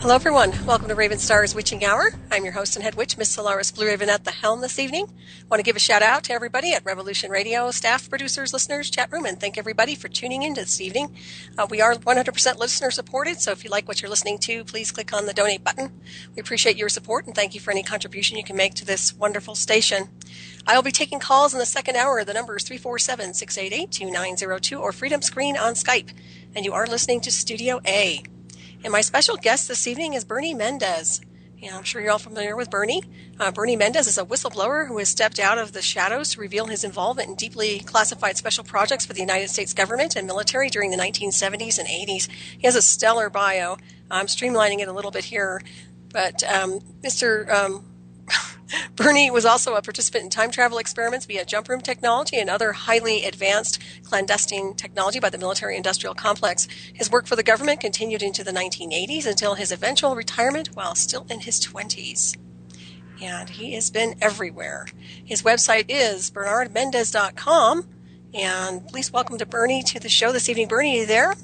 Hello, everyone. Welcome to Ravenstar's Witching Hour. I'm your host and head witch, Miss Solaris BlueRaven at the helm this evening. I want to give a shout out to everybody at Revolution Radio, staff, producers, listeners, chat room, and thank everybody for tuning in this evening. We are 100% listener supported, so if you like what you're listening to, please click on the donate button. We appreciate your support and thank you for any contribution you can make to this wonderful station. I'll be taking calls in the second hour. The number is 347-688-2902 or Freedom Screen on Skype. And you are listening to Studio A. And my special guest this evening is Bernie Mendez. Yeah, I'm sure you're all familiar with Bernie. Bernie Mendez is a whistleblower who has stepped out of the shadows to reveal his involvement in deeply classified special projects for the United States government and military during the 1970s and 80s. He has a stellar bio. I'm streamlining it a little bit here. But Mr. Bernie was also a participant in time travel experiments via jump room technology and other highly advanced clandestine technology by the military-industrial complex. His work for the government continued into the 1980s until his eventual retirement while still in his 20s. And he has been everywhere. His website is bernardmendez.com. And please welcome to Bernie to the show this evening. Bernie, are you there?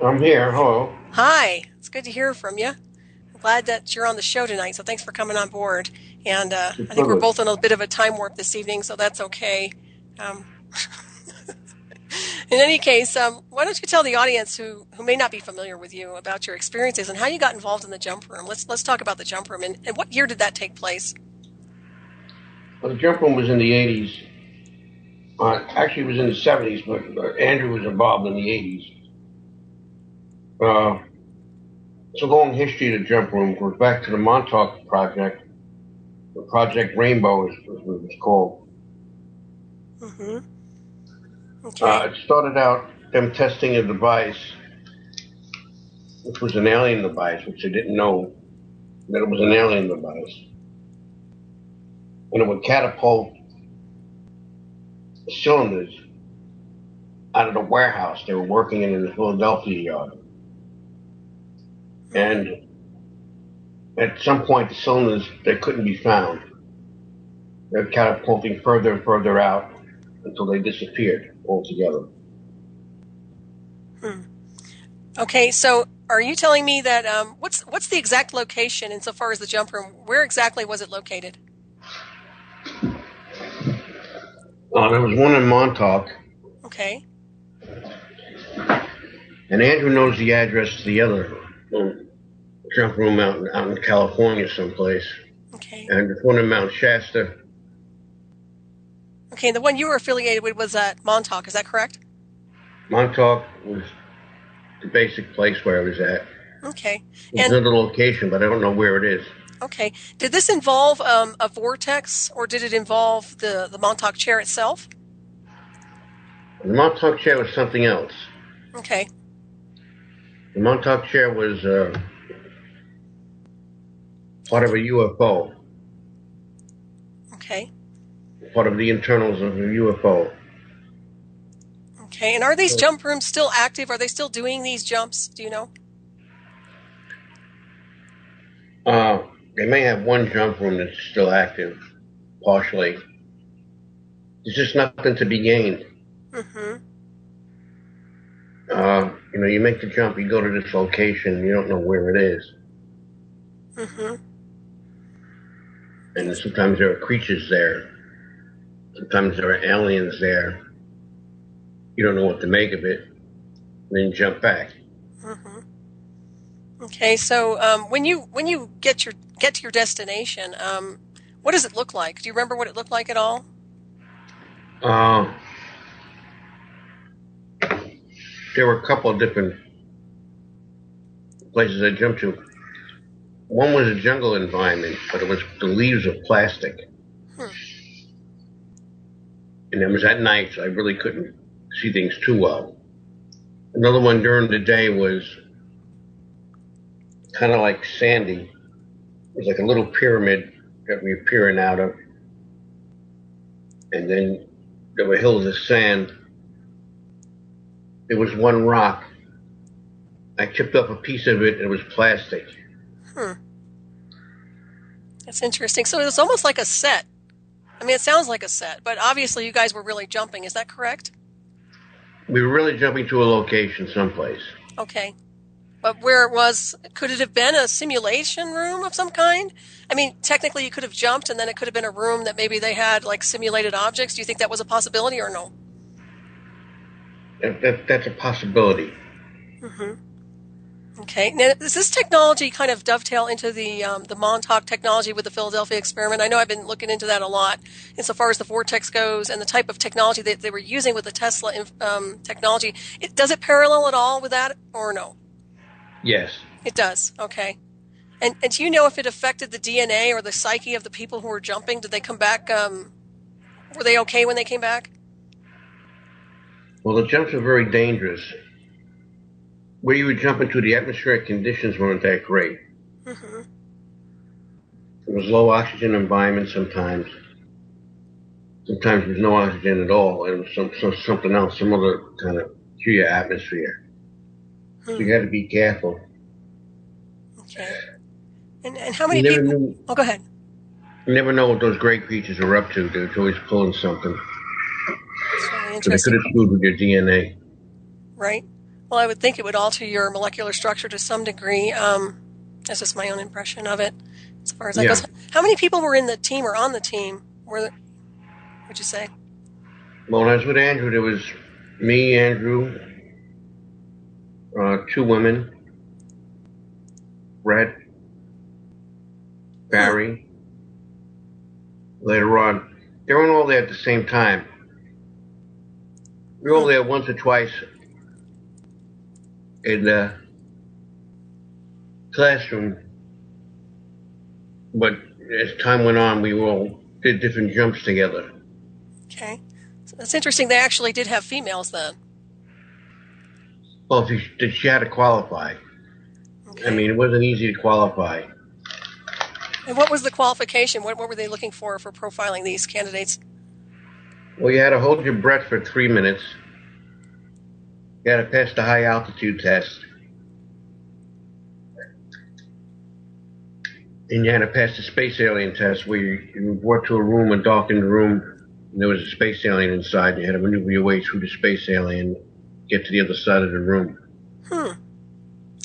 I'm here. Hello. Hi. It's good to hear from you. I'm glad that you're on the show tonight, so thanks for coming on board. And I think we're both in a bit of a time warp this evening, so that's okay. In any case, why don't you tell the audience who may not be familiar with you about your experiences and how you got involved in the jump room? Let's talk about the jump room. And what year did that take place? Well, the jump room was in the 80s. Actually, it was in the 70s, but Andrew was involved in the 80s. It's a long history of the jump room. It goes back to the Montauk project. The Project Rainbow is what it was called. Mm-hmm. Okay. It started out them testing a device, which was an alien device, which they didn't know that it was an alien device. And it would catapult cylinders out of the warehouse they were working in the Philadelphia yard. And at some point, the cylinders, they couldn't be found. They're catapulting further and further out until they disappeared altogether. Okay, so are you telling me that what's the exact location insofar as the jump room? Where exactly was it located? There was one in Montauk. Okay. And Andrew knows the address to the other jump room out in California someplace. Okay. And there's one in Mount Shasta. Okay, the one you were affiliated with was at Montauk, is that correct? Montauk was the basic place where I was at. Okay. It's another location, but I don't know where it is. Okay. Did this involve a vortex, or did it involve the Montauk chair itself? The Montauk chair was something else. Okay. The Montauk chair was part of a UFO. Okay. Part of the internals of a UFO. Okay. And are these jump rooms still active? Are they still doing these jumps? Do you know? They may have one jump room that's still active, partially. There's just nothing to be gained. Mm-hmm. You make the jump, you go to this location, you don't know where it is. Mm-hmm. And sometimes there are creatures there. Sometimes there are aliens there. You don't know what to make of it. And then you jump back. Mm-hmm. Okay, so when you get to your destination, what does it look like? Do you remember what it looked like at all? There were a couple of different places I jumped to. One was a jungle environment, but it was the leaves of plastic. And it was at night, so I really couldn't see things too well. Another one during the day was kind of like sandy. It was like a little pyramid that we were peering out of. And then there were hills of sand. There was one rock. I chipped up a piece of it, and it was plastic. That's interesting. So it was almost like a set. I mean, it sounds like a set, but obviously you guys were really jumping. Is that correct? We were really jumping to a location someplace. Okay. But where it was, could it have been a simulation room of some kind? I mean, technically you could have jumped and then it could have been a room that maybe they had like simulated objects. Do you think that was a possibility or no? That's a possibility. Okay. Now, does this technology kind of dovetail into the Montauk technology with the Philadelphia experiment? I know I've been looking into that a lot insofar as the vortex goes and the type of technology that they were using with the Tesla technology. Does it parallel at all with that or no? Yes. It does. Okay. And do you know if it affected the DNA or the psyche of the people who were jumping? Did they come back? Were they okay when they came back? Well, the jumps are very dangerous. Where you would jump into, the atmospheric conditions weren't that great. Mm-hmm. It was low oxygen environment sometimes. Sometimes there was no oxygen at all. It was something else, some other kind of pure atmosphere. So you had to be careful. Okay. And how many people? Oh, go ahead. You never know what those gray creatures are up to. They're always pulling something. That's really So they could interesting. have screwed with your DNA. Right. Well, I would think it would alter your molecular structure to some degree. That's just my own impression of it, as far as that goes. How many people were in the team or on the team? Would you say? Well, when I was with Andrew, there was me, Andrew, 2 women, Brett, Barry. Later on, they weren't all there at the same time. We were all there once or twice in the classroom, but as time went on, we all did different jumps together. Okay. So that's interesting. They actually did have females then. Well, she had to qualify. Okay. I mean, it wasn't easy to qualify. And what was the qualification? What were they looking for profiling these candidates? Well, you had to hold your breath for 3 minutes. You had to pass the high altitude test. And you had to pass the space alien test where you were brought to a room, a darkened room, and there was a space alien inside. And you had to maneuver your way through the space alien, get to the other side of the room.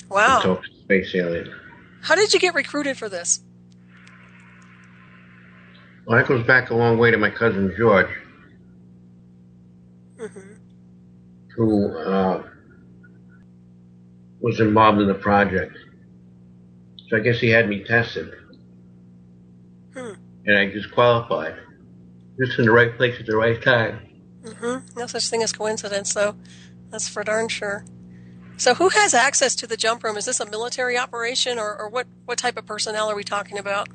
Wow. And talk to the space alien. How did you get recruited for this? Well, that goes back a long way to my cousin George, who was involved in the project. So I guess he had me tested. And I just qualified. Just in the right place at the right time. No such thing as coincidence, though. That's for darn sure. So who has access to the jump room? Is this a military operation, or what type of personnel are we talking about?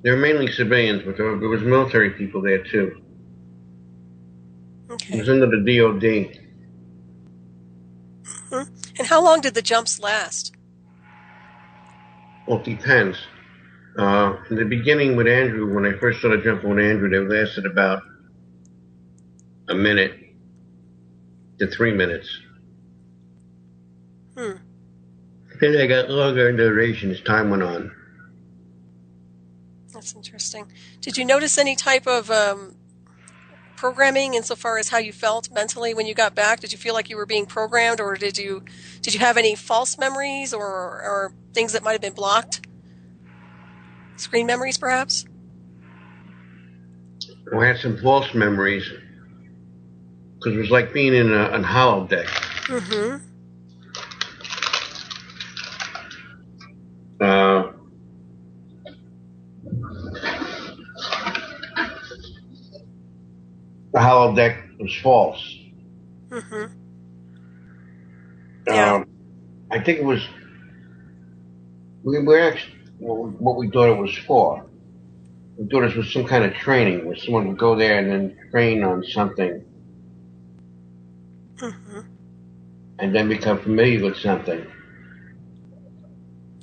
They're mainly civilians, but there was military people there too. Okay. It was under the DOD. And how long did the jumps last? Well, it depends. In the beginning with Andrew, when I first started jumping with Andrew, they lasted about a minute to 3 minutes. Then they got longer in duration as time went on. That's interesting. Did you notice any type of programming insofar as how you felt mentally when you got back? Did you feel like you were being programmed, or did you have any false memories or things that might have been blocked? Screen memories, perhaps? I had some false memories because it was like being in a holodeck. The holodeck was false. Yeah. I think it was. We were actually what we thought it was for. We thought it was some kind of training where someone would go there and then train on something, and then become familiar with something.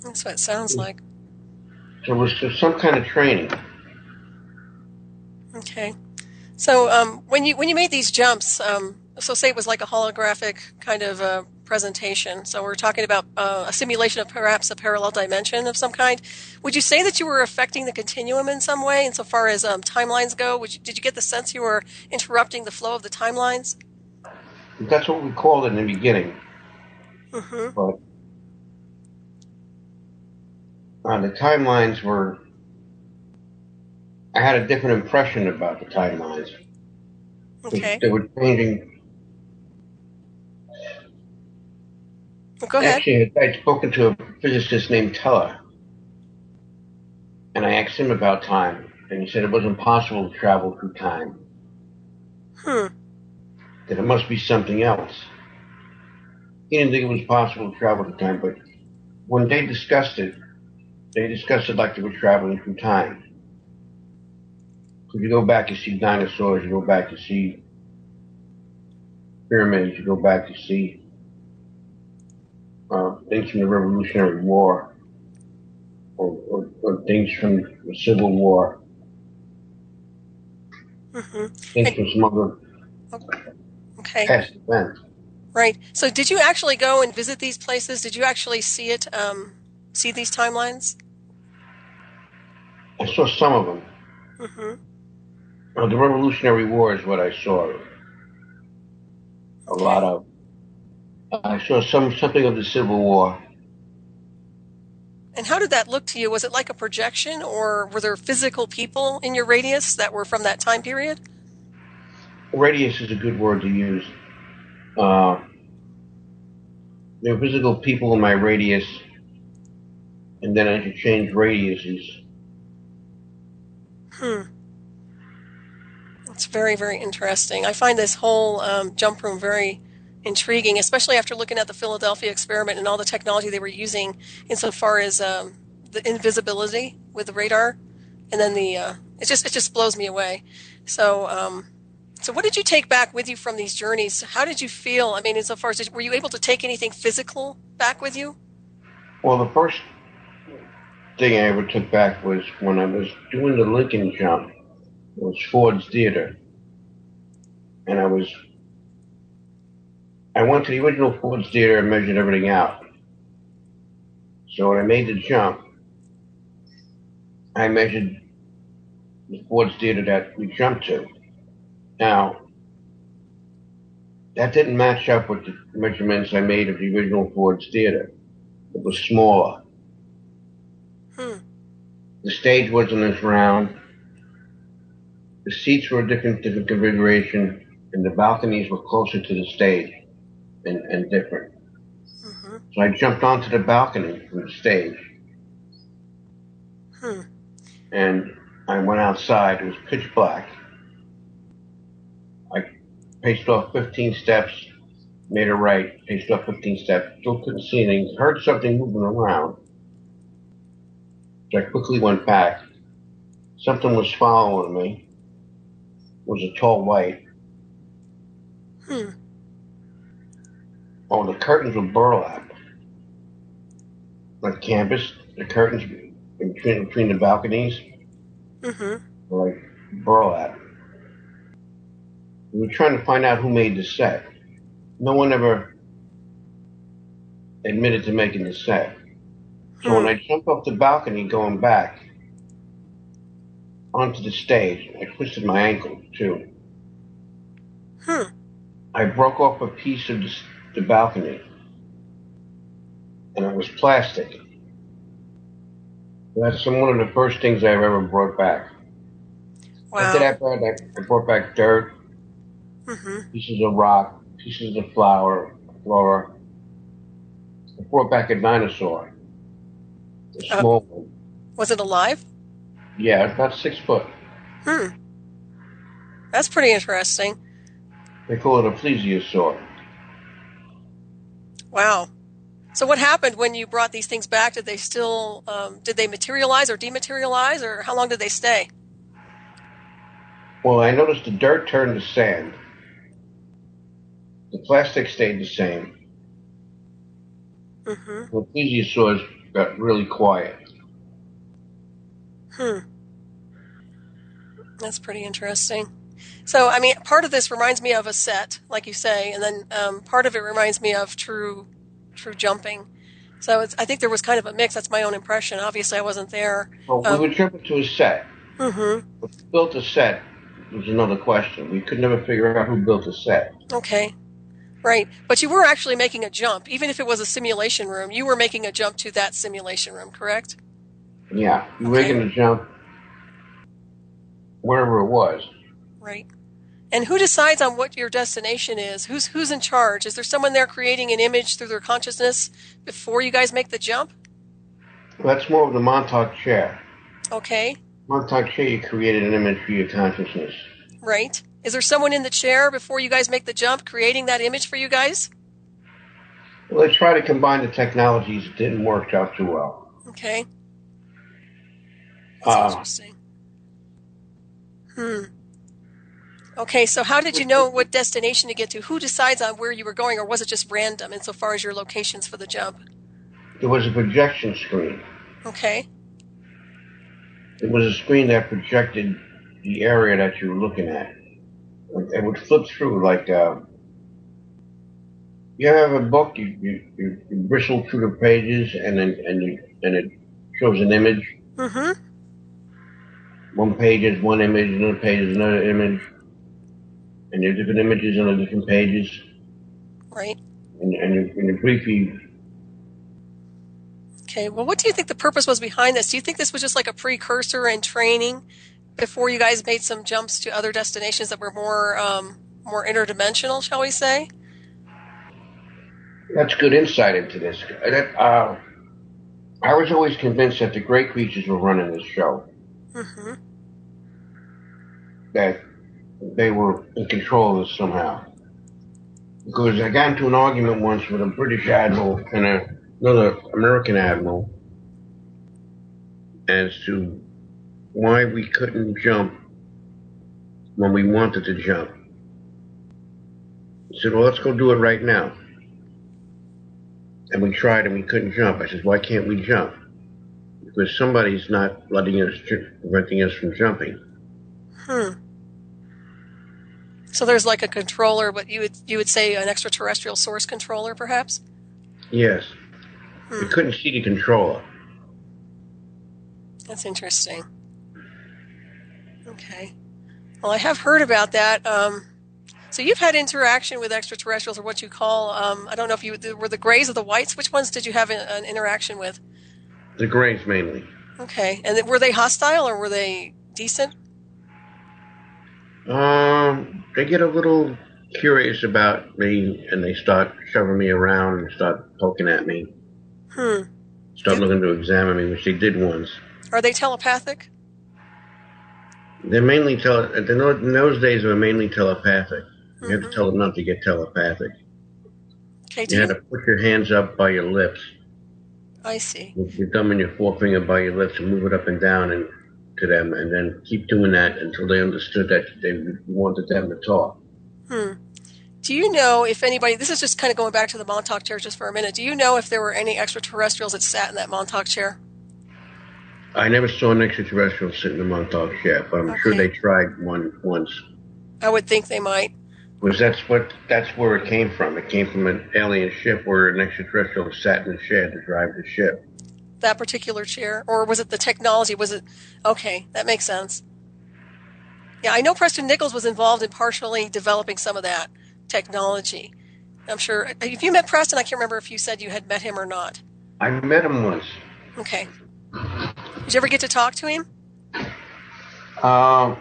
That's what it sounds like. So it was just some kind of training. Okay. So when you made these jumps, so say it was like a holographic kind of presentation. So we're talking about a simulation of perhaps a parallel dimension of some kind. Would you say that you were affecting the continuum in some way insofar as timelines go? Did you get the sense you were interrupting the flow of the timelines? That's what we called it in the beginning. Mm-hmm. But the timelines were, I had a different impression about the timelines. Okay. They were changing. Well, go ahead. Actually, I'd spoken to a physicist named Teller, and I asked him about time, and he said it wasn't possible to travel through time, Hmm. that it must be something else. He didn't think it was possible to travel through time, but when they discussed it like they were traveling through time. If you go back, you see dinosaurs, you go back, you see pyramids, you go back, you see things from the Revolutionary War, or things from the Civil War, Mm-hmm. things from some other Okay. past event. Right. So did you actually go and visit these places? Did you actually see it, see these timelines? I saw some of them. Mm-hmm. The Revolutionary War is what I saw. A Okay. lot of. I saw something of the Civil War. And how did that look to you? Was it like a projection, or were there physical people in your radius that were from that time period? Radius is a good word to use. Uh, there were physical people in my radius, and then I could change radiuses. Hmm. It's very, very interesting. I find this whole jump room very intriguing, especially after looking at the Philadelphia experiment and all the technology they were using insofar as the invisibility with the radar, and then it just blows me away. So so what did you take back with you from these journeys? How did you feel? I mean, insofar as were you able to take anything physical back with you? Well, the first thing I ever took back was when I was doing the Lincoln jump. It was Ford's Theater, and I went to the original Ford's Theater and measured everything out. So when I made the jump, I measured the Ford's Theater that we jumped to. Now, that didn't match up with the measurements I made of the original Ford's Theater. It was smaller. Hmm. The stage wasn't as round. The seats were a different configuration, and the balconies were closer to the stage and different. Mm-hmm. So I jumped onto the balcony from the stage, and I went outside. It was pitch black. I paced off 15 steps, made a right, paced off 15 steps, still couldn't see anything, heard something moving around. So I quickly went back. Something was following me. It was a tall white. Hmm. Oh, the curtains were burlap. Like canvas, the curtains between the balconies Mm-hmm. were like burlap. We were trying to find out who made the set. No one ever admitted to making the set. So when I jumped off the balcony going back onto the stage, I twisted my ankle too. I broke off a piece of the balcony, and it was plastic. That's one of the first things I've ever brought back. After Wow. that, I brought back dirt, Mm-hmm. pieces of rock, pieces of flora. I brought back a dinosaur, a small one. Was it alive? Yeah, about 6 foot. That's pretty interesting. They call it a plesiosaur. Wow. So what happened when you brought these things back? Did they still, did they materialize or dematerialize, or how long did they stay? Well, I noticed the dirt turned to sand. The plastic stayed the same. Mm-hmm. The plesiosaurs got really quiet. That's pretty interesting. So, I mean, part of this reminds me of a set, like you say, and then part of it reminds me of true jumping. So I think there was kind of a mix. That's my own impression. Obviously, I wasn't there. Well, we were jumping to a set. Mm-hmm. Who built a set was another question. We could never figure out who built a set. Okay. Right. But you were actually making a jump. Even if it was a simulation room, you were making a jump to that simulation room, correct? Yeah, you're Okay. making the jump wherever it was. Right. And who decides on what your destination is? Who's in charge? Is there someone there creating an image through their consciousness before you guys make the jump? That's more of the Montauk chair. Okay. Montauk chair, you created an image for your consciousness. Right. Is there someone in the chair before you guys make the jump creating that image for you guys? Well, they try to combine the technologies. It didn't work out too well. Okay. That's interesting. Okay, so how did you know what destination to get to? Who decides on where you were going, or was it just random insofar as your locations for the jump? There was a projection screen. Okay. It was a screen that projected the area that you were looking at. It would flip through like you have a book. You bristle through the pages, and it shows an image. Mm-hmm. One page is one image, another page is another image, and there are different images on the different pages. Right. And you briefly. Okay, well, what do you think the purpose was behind this? Do you think this was just like a precursor and training before you guys made some jumps to other destinations that were more interdimensional, shall we say? That's good insight into this. I was always convinced that the great creatures were running this show. Mm-hmm. That they were in control of this somehow. Because I got into an argument once with a British admiral and another American admiral as to why we couldn't jump when we wanted to jump. He said, well, let's go do it right now. And we tried and we couldn't jump. I said, why can't we jump? Because somebody's not preventing us from jumping. So there's like a controller, but you would say an extraterrestrial source controller, perhaps? Yes. We couldn't see the controller. That's interesting. Okay. Well, I have heard about that. So you've had interaction with extraterrestrials, or what you call, I don't know if you were the Greys or the Whites. Which ones did you have an interaction with? The Greys mainly. Okay. And were they hostile or were they decent? They get a little curious about me, and they start shoving me around and start poking at me. Start looking to examine me, which they did once. Are they telepathic? They're mainly in those days they were mainly telepathic. You had to tell them not to get telepathic. Okay. You had to put your hands up by your lips. I see. With your thumb and your forefinger by your lips and move it up and down and to them, and then keep doing that until they understood that they wanted them to talk. Do you know if anybody, this is just kind of going back to the Montauk chair just for a minute, do you know if there were any extraterrestrials that sat in that Montauk chair? I never saw an extraterrestrial sit in the Montauk chair, but I'm sure they tried one once. I would think they might. Because that's where it came from. It came from an alien ship where an extraterrestrial sat in the chair to drive the ship. That particular chair? Or was it the technology? Was it? Okay, that makes sense. Yeah, I know Preston Nichols was involved in partially developing some of that technology. I'm sure. If you met Preston, I can't remember if you said you had met him or not. I met him once. Okay. Did you ever get to talk to him? Not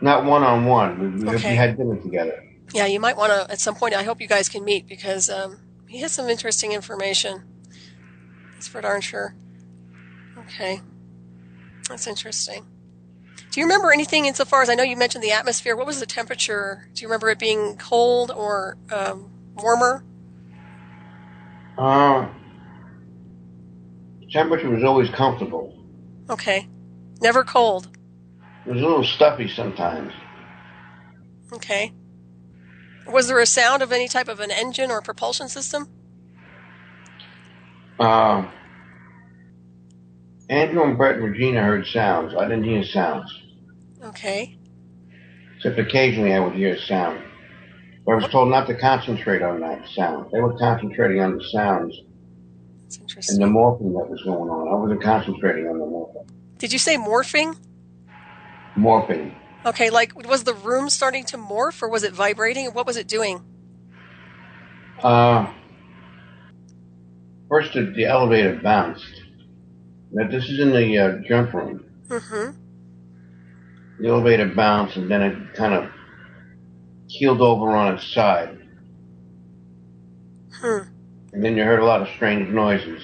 one-on-one. We had dinner together. Yeah, you might want to, at some point, I hope you guys can meet, because he has some interesting information. That's for darn sure. Okay. That's interesting. Do you remember anything insofar as, I know you mentioned the atmosphere, what was the temperature? Do you remember it being cold or warmer? The temperature was always comfortable. Okay. Never cold. It was a little stuffy sometimes. Okay. Was there a sound of any type of an engine or propulsion system? Andrew and Brett and Regina heard sounds. I didn't hear sounds. Okay. Except occasionally I would hear a sound. But I was told not to concentrate on that sound. They were concentrating on the sounds. That's interesting. And the morphing that was going on. I wasn't concentrating on the morphing. Did you say morphing? Morphing. Okay, like, was the room starting to morph, or was it vibrating? What was it doing? First, the elevator bounced. Now, this is in the jump room. Mm-hmm. The elevator bounced, and then it kind of keeled over on its side. And then you heard a lot of strange noises.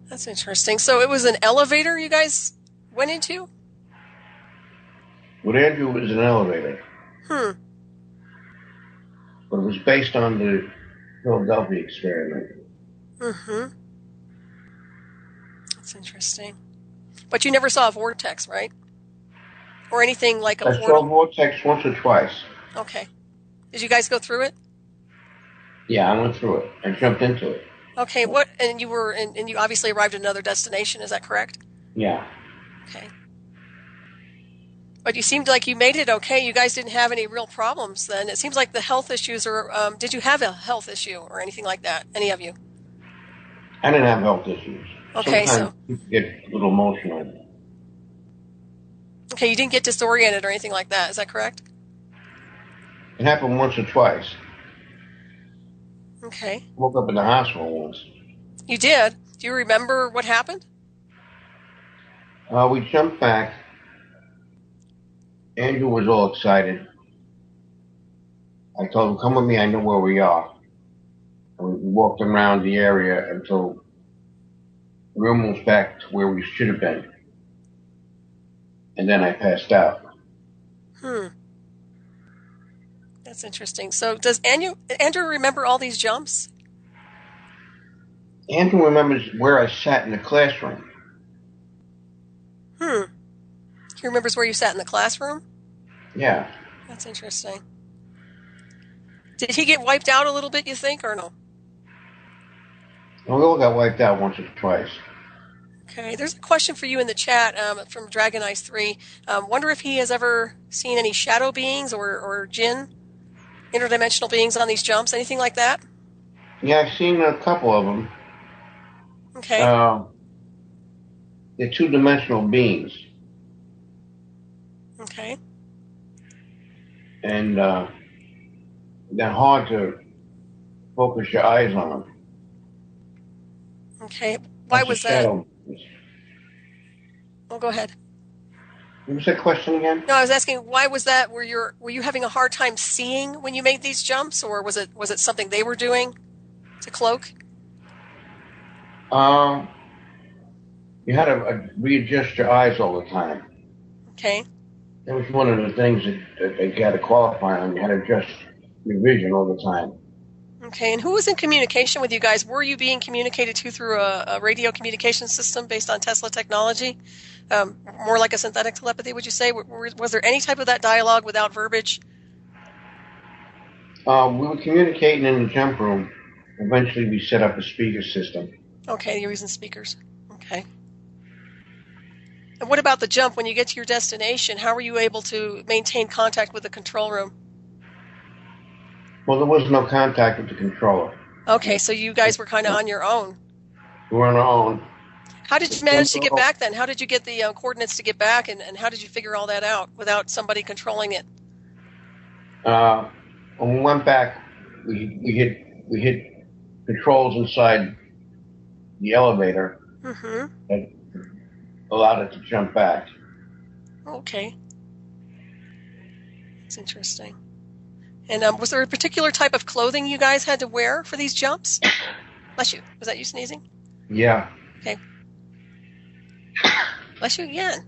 That's interesting. So it was an elevator you guys went into? With Andrew, it was an elevator. But it was based on the Philadelphia experiment. That's interesting. But you never saw a vortex, right? Or anything like a portal? I saw a vortex once or twice. Okay. Did you guys go through it? Yeah, I went through it. I jumped into it. Okay. And you obviously arrived at another destination. Is that correct? Yeah. Okay. But you seemed like you made it okay. You guys didn't have any real problems then. It seems like the health issues are. Did you have a health issue or anything like that? Any of you? I didn't have health issues. Okay, sometimes people get a little emotional. Okay, you didn't get disoriented or anything like that. Is that correct? It happened once or twice. Okay. Woke up in the hospital once. You did? Do you remember what happened? We jumped back. Andrew was all excited. I told him, come with me, I know where we are. And we walked around the area until we were almost back to where we should have been. And then I passed out. That's interesting. So does Andrew remember all these jumps? Andrew remembers where I sat in the classroom. He remembers where you sat in the classroom? Yeah. That's interesting. Did he get wiped out a little bit, you think, or no? We all got wiped out once or twice. Okay, there's a question for you in the chat from Dragon Ice 3. Wonder if he has ever seen any shadow beings or jinn, interdimensional beings on these jumps, anything like that? Yeah, I've seen a couple of them. Okay. They're two-dimensional beings. Okay. And they're hard to focus your eyes on. Okay. Why was that? Oh, go ahead. What was that question again? No, I was asking why was that? Were you having a hard time seeing when you made these jumps, or was it something they were doing to cloak? You had to readjust your eyes all the time. Okay. That was one of the things that they got to qualify on. You had to adjust your vision all the time. Okay, and who was in communication with you guys? Were you being communicated to through a radio communication system based on Tesla technology? More like a synthetic telepathy, would you say? Was there any type of that dialogue without verbiage? We were communicating in the jump room. Eventually, we set up a speaker system. Okay, you're using speakers. Okay. And what about the jump? When you get to your destination, how were you able to maintain contact with the control room? Well, there was no contact with the controller. Okay, so you guys were kind of on your own. We were on our own. How did you manage to get back then? How did you get the coordinates to get back, and how did you figure all that out without somebody controlling it? When we went back, we hit controls inside the elevator that allowed it to jump back. Okay. That's interesting. And was there a particular type of clothing you guys had to wear for these jumps? Bless you. Was that you sneezing? Yeah. Okay. Bless you again.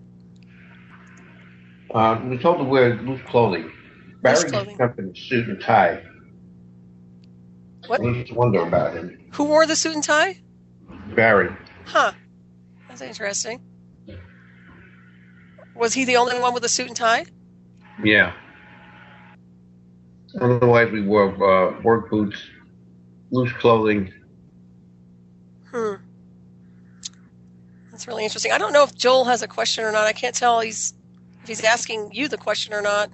We told to wear loose clothing. Barry jumped in a suit and tie. What? I used to wonder about him. Who wore the suit and tie? Barry. Huh. That's interesting. Was he the only one with a suit and tie? Yeah. Otherwise, we wore work boots, loose clothing. That's really interesting. I don't know if Joel has a question or not. I can't tell if he's asking you the question or not.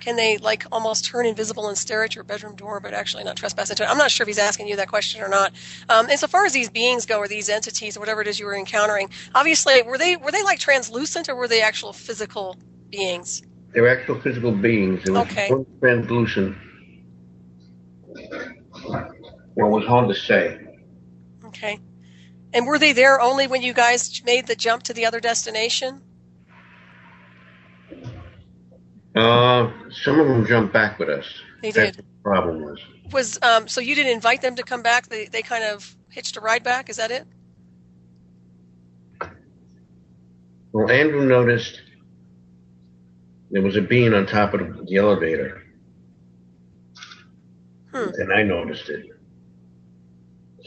Can they almost turn invisible and stare at your bedroom door, but actually not trespass into it? I'm not sure if he's asking you that question or not. And so far as these beings go, or these entities, or whatever it is you were encountering, obviously, were they translucent, or were they actual physical beings? They were actual physical beings. It was translucent. Well, it was hard to say. Okay. And were they there only when you guys made the jump to the other destination? Some of them jumped back with us. They That's did. what the problem was. So you didn't invite them to come back? They kind of hitched a ride back? Is that it? Well, Andrew noticed there was a being on top of the elevator. And I noticed it.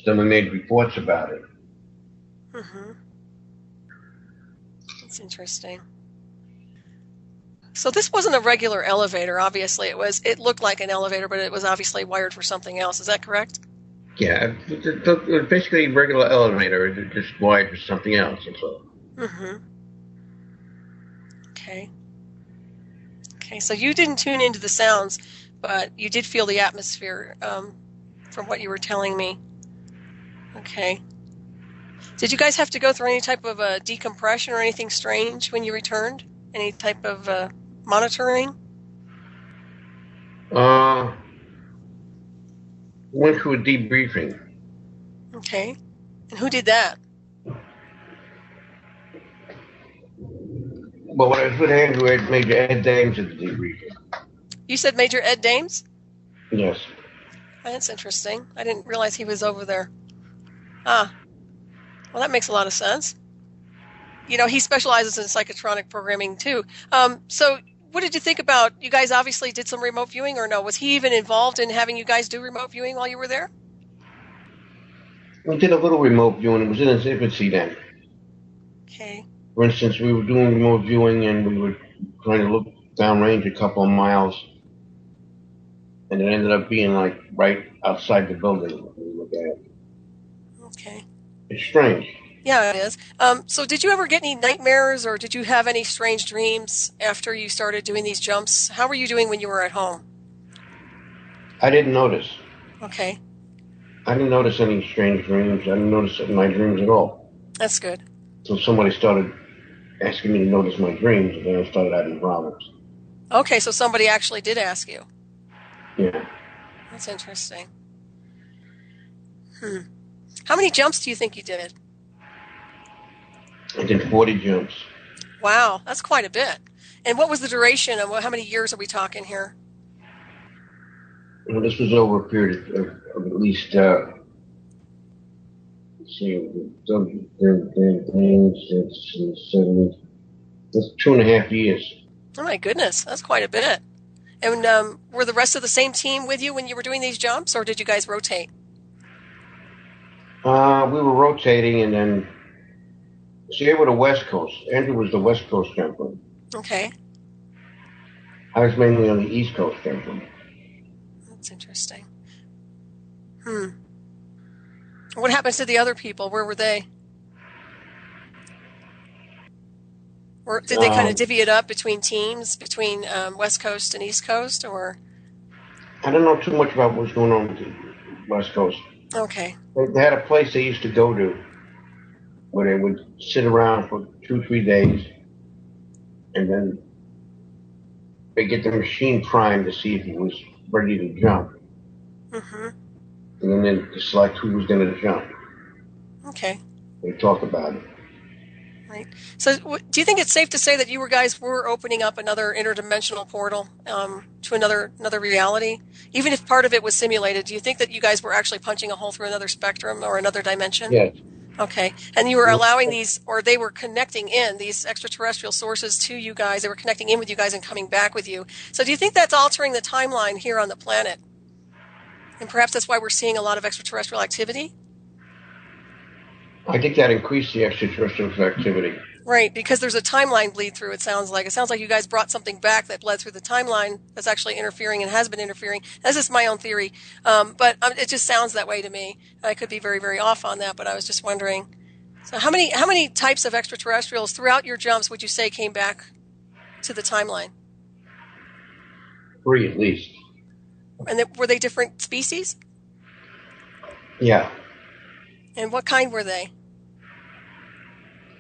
Someone made reports about it. Mm-hmm. That's interesting. So this wasn't a regular elevator, obviously. It looked like an elevator, but it was obviously wired for something else. Is that correct? Yeah, basically a regular elevator, just wired for something else. That's all. Mm-hmm. Okay. Okay, so you didn't tune into the sounds, but you did feel the atmosphere from what you were telling me. Okay. Did you guys have to go through any type of decompression or anything strange when you returned? Any type of monitoring? Went through a debriefing. Okay. And who did that? Well, when I was with Andrew, Major Ed Dames at the debriefing. You said Major Ed Dames? Yes. That's interesting. I didn't realize he was over there. Ah. Well, that makes a lot of sense. You know, he specializes in psychotronic programming, too. So what did you think about, you guys obviously did some remote viewing, or no? Was he even involved in having you guys do remote viewing while you were there? We did a little remote viewing. It was in its infancy then. Okay. For instance, we were doing remote viewing and we were trying to look downrange a couple of miles. And it ended up being like right outside the building when we look at it. Okay. It's strange. Yeah, it is. So did you ever get any nightmares or did you have any strange dreams after you started doing these jumps? How were you doing when you were at home? I didn't notice. Okay. I didn't notice any strange dreams. I didn't notice it in my dreams at all. That's good. So somebody started asking me to notice my dreams, and then I started having problems. Okay, so somebody actually did ask you. Yeah. That's interesting. How many jumps do you think you did? I did 40 jumps. Wow, that's quite a bit. And what was the duration of how many years are we talking here? Well, this was over a period of at least, let's see, that's 2.5 years. Oh my goodness, that's quite a bit. And were the rest of the same team with you when you were doing these jumps, or did you guys rotate? We were rotating, and then, see, they were the West Coast. Andrew was the West Coast jumper. Okay. I was mainly on the East Coast jumper. That's interesting. What happens to the other people? Where were they? Or did they kind of divvy it up between teams, between West Coast and East Coast, or? I don't know too much about what's going on with the West Coast. Okay. They had a place they used to go to where they would sit around for 2-3 days, and then they get the machine primed to see if it was ready to jump. Mm-hmm. And then they select who was going to jump. Okay. They talk about it. Right. So do you think it's safe to say that you guys were opening up another interdimensional portal to another reality? Even if part of it was simulated, do you think that you guys were actually punching a hole through another spectrum or another dimension? Yes. Okay. And you were allowing these, or they were connecting in, these extraterrestrial sources to you guys. They were connecting in with you guys and coming back with you. So do you think that's altering the timeline here on the planet? And perhaps that's why we're seeing a lot of extraterrestrial activity? I think that increased the extraterrestrial activity. Right, because there's a timeline bleed through, it sounds like. It sounds like you guys brought something back that bled through the timeline that's actually interfering and has been interfering. That's just my own theory. But it just sounds that way to me. I could be very, very off on that, but I was just wondering. So how many types of extraterrestrials throughout your jumps would you say came back to the timeline? 3 at least. And were they different species? Yeah. And what kind were they?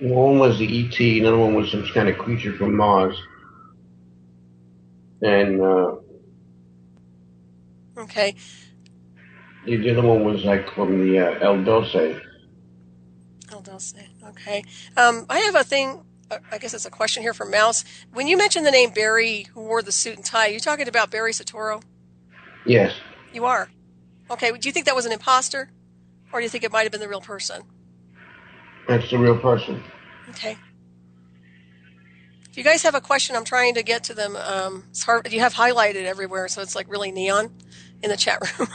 One was the ET, another one was some kind of creature from Mars. And okay. The other one was like from the El Dulce. El Dulce. Okay. I have a thing. I guess it's a question here from Mouse. When you mentioned the name Barry, who wore the suit and tie, are you talking about Barry Soetoro? Yes, You are. Okay. Do you think that was an imposter, or do you think it might have been the real person? that's the real person. Okay. If you guys have a question, I'm trying to get to them. It's hard. You have highlighted everywhere, so it's like really neon in the chat room.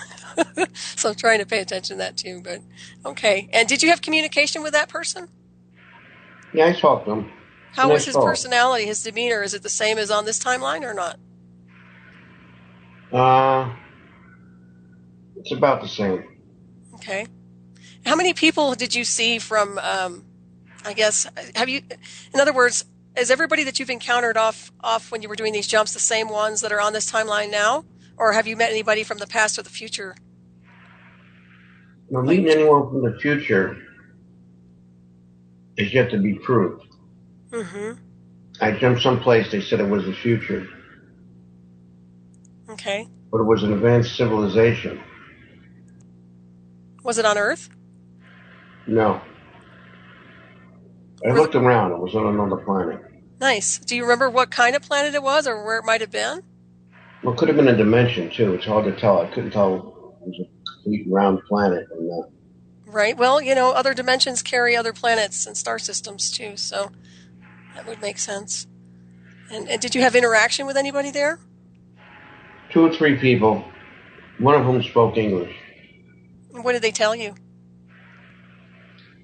So I'm trying to pay attention to that too. But okay. And did you have communication with that person? Yeah, I talked to him. How was Nice his talk. personality, his demeanor? Is it the same as on this timeline or not? It's about the same. Okay. How many people did you see from, I guess, have you, in other words, is everybody that you've encountered off when you were doing these jumps the same ones that are on this timeline now? Or have you met anybody from the past or the future? Now, meeting anyone from the future is yet to be proved. Mm-hmm. I jumped someplace, they said it was the future, Okay. but it was an advanced civilization. Was it on Earth? No. I looked around, it was on another planet. Nice. Do you remember what kind of planet it was or where it might have been? Well, it could have been a dimension, too. It's hard to tell. I couldn't tell if it was a complete round planet or not. Right. Well, other dimensions carry other planets and star systems too, so that would make sense. And did you have interaction with anybody there? 2 or 3 people, one of whom spoke English. What did they tell you?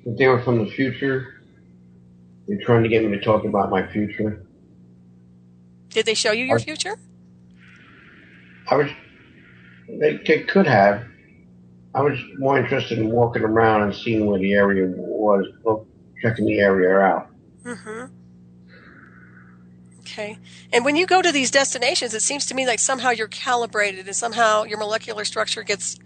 If they were from the future, they were trying to get me to talk about my future. Did they show you your future? They could have. I was more interested in walking around and seeing where the area was, checking the area out. Mm-hmm. Okay. And when you go to these destinations, it seems to me like somehow you're calibrated and somehow your molecular structure gets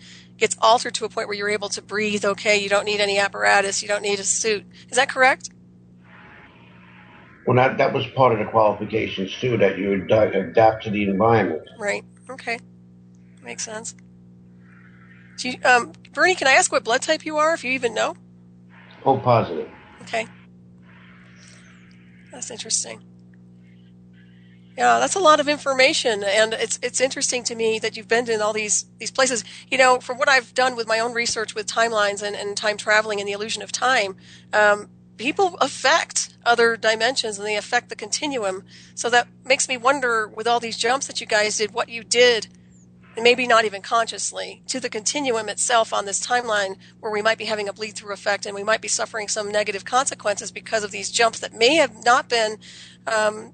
altered to a point where you're able to breathe okay. You don't need any apparatus. You don't need a suit. Is that correct? Well, that was part of the qualifications, too, that you would adapt to the environment. Right. Okay. Makes sense. Do you, Bernie, can I ask what blood type you are, if you even know? Oh, positive. Okay. That's interesting. Yeah, that's a lot of information, and it's interesting to me that you've been in all these places. From what I've done with my own research with timelines and time traveling and the illusion of time, people affect other dimensions and they affect the continuum. So that makes me wonder, with all these jumps that you guys did, what you did, and maybe not even consciously, to the continuum itself on this timeline, where we might be having a bleed-through effect and we might be suffering some negative consequences because of these jumps that may have not been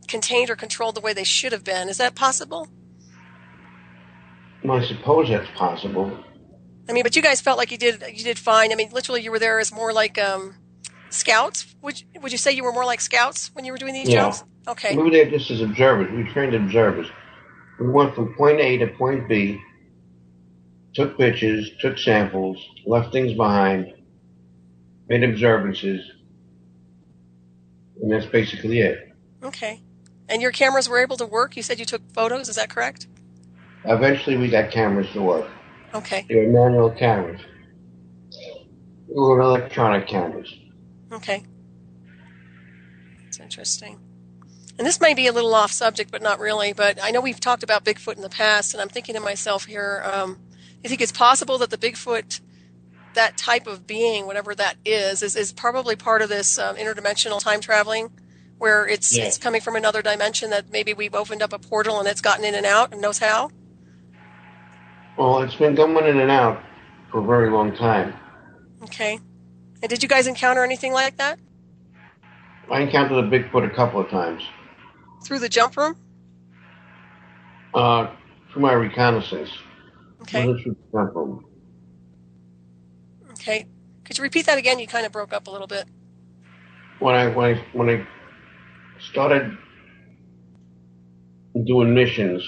contained or controlled the way they should have been. Is that possible? Well, I suppose that's possible. I mean, but you guys felt like you did fine. I mean, literally, you were there as more like scouts. Would you say you were more like scouts when you were doing these jumps? Okay. We were there just as observers. We trained observers. We went from point A to point B, took pictures, took samples, left things behind, made observances, and that's basically it. Okay. And your cameras were able to work? You said you took photos. Is that correct? Eventually, we got cameras to work. Okay. They were manual cameras. They were electronic cameras. Okay. That's interesting. And this may be a little off subject, but not really. But I know we've talked about Bigfoot in the past, and I'm thinking to myself here, you think it's possible that the Bigfoot, that type of being, whatever that is probably part of this interdimensional time traveling, where it's coming from another dimension, that maybe we've opened up a portal and it's gotten in and out and knows how? Well, it's been going in and out for a very long time. Okay. And did you guys encounter anything like that? I encountered a Bigfoot a couple of times. Through the jump room? Through my reconnaissance. Okay. Wasn't through the jump room. Okay. Could you repeat that again? You kind of broke up a little bit. When I started doing missions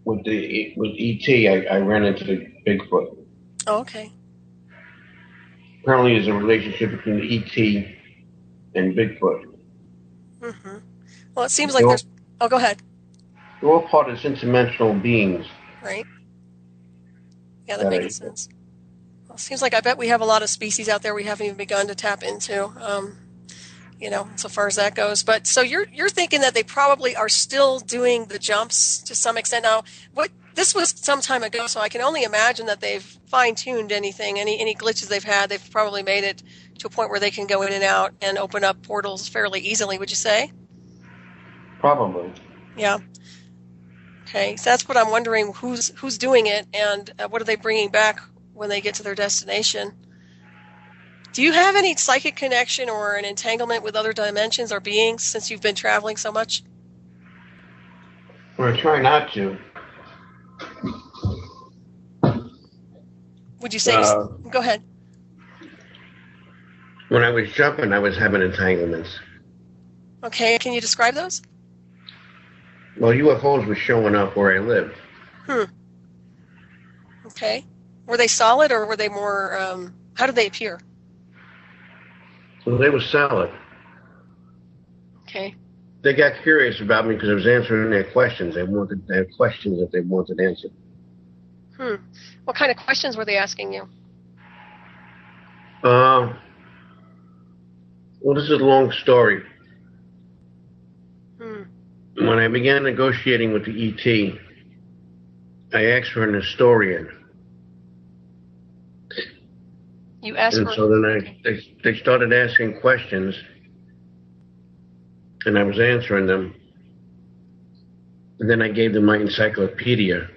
with ET, I ran into the Bigfoot. Oh, okay. Apparently, there's a relationship between the ET and Bigfoot. Mm-hmm. Well, it seems like there's... Oh, go ahead. They're all part of interdimensional beings. Right. Yeah, that makes sense. Well, it seems like I bet we have a lot of species out there we haven't even begun to tap into. So far as that goes. But so you're thinking that they probably are still doing the jumps to some extent. Now, this was some time ago, so I can only imagine that they've fine-tuned anything, any glitches they've had. They've probably made it to a point where they can go in and out and open up portals fairly easily, would you say? Probably. Yeah. Okay, so that's what I'm wondering, who's doing it, and what are they bringing back when they get to their destination? Do you have any psychic connection or an entanglement with other dimensions or beings since you've been traveling so much? Well, I try not to. Would you say go ahead. When I was jumping, I was having entanglements. Okay, can you describe those? Well, UFOs were showing up where I lived. Okay. Were they solid or were they more, how did they appear? Well, they were solid. Okay. They got curious about me because I was answering their questions. They had questions that they wanted answered. What kind of questions were they asking you? Well, this is a long story. When I began negotiating with the ET, I asked for an historian. You asked and so then they started asking questions, and I was answering them. And then I gave them my encyclopedia,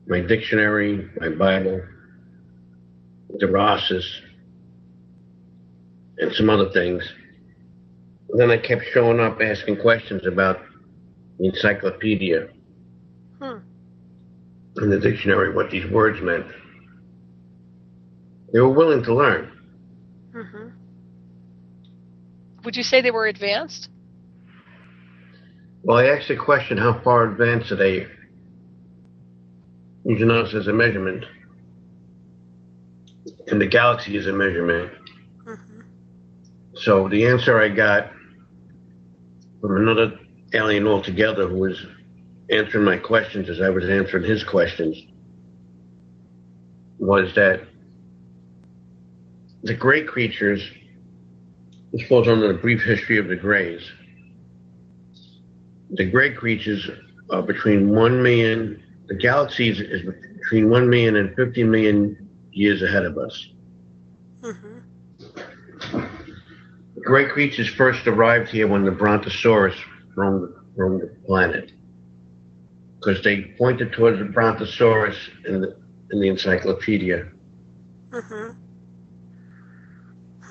my dictionary, my Bible, the Rosses, and some other things. And then I kept showing up asking questions about the encyclopedia and the dictionary, what these words meant. They were willing to learn. Would you say they were advanced? Well, I asked the question, how far advanced are they using us as a measurement? And the galaxy is a measurement. So the answer I got from another alien altogether who was answering my questions as I was answering his questions was that the gray creatures, this falls under the brief history of the grays. The gray creatures are between 1 million, the galaxy is between 1 million and 50 million years ahead of us. The gray creatures first arrived here when the Brontosaurus roamed the planet, because they pointed towards the Brontosaurus in the encyclopedia.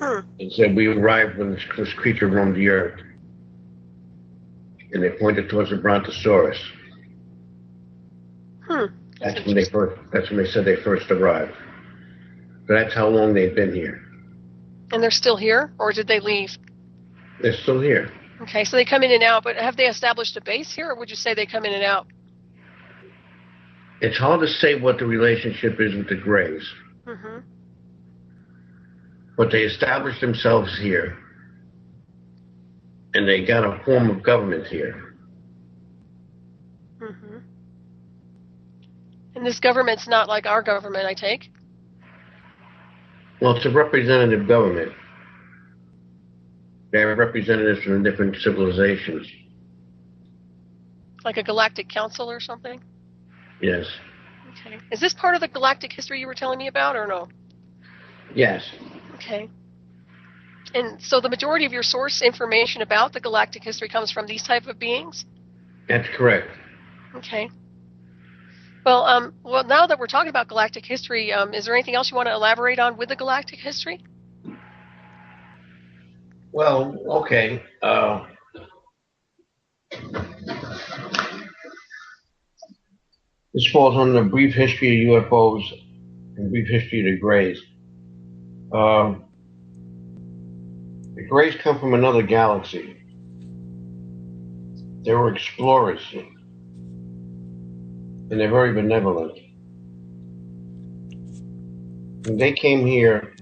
And said we arrived when this creature roamed the earth, and they pointed towards the Brontosaurus. That's when they said they first arrived. So that's how long they've been here. And they're still here, or did they leave? They're still here. Okay, so they come in and out, but have they established a base here, or would you say they come in and out? It's hard to say what the relationship is with the Greys. But they established themselves here, and they got a form of government here. And this government's not like our government, I take? Well, it's a representative government. They have representatives from different civilizations. Like a galactic council or something? Yes. Okay. Is this part of the galactic history you were telling me about, or no? Yes. Okay. And so the majority of your source information about the galactic history comes from these type of beings? That's correct. Okay. Well, now that we're talking about galactic history, is there anything else you want to elaborate on with the galactic history? Well, okay. This falls under the brief history of UFOs and brief history of the Greys. The Greys come from another galaxy. They were explorers, and they're very benevolent. When they came here,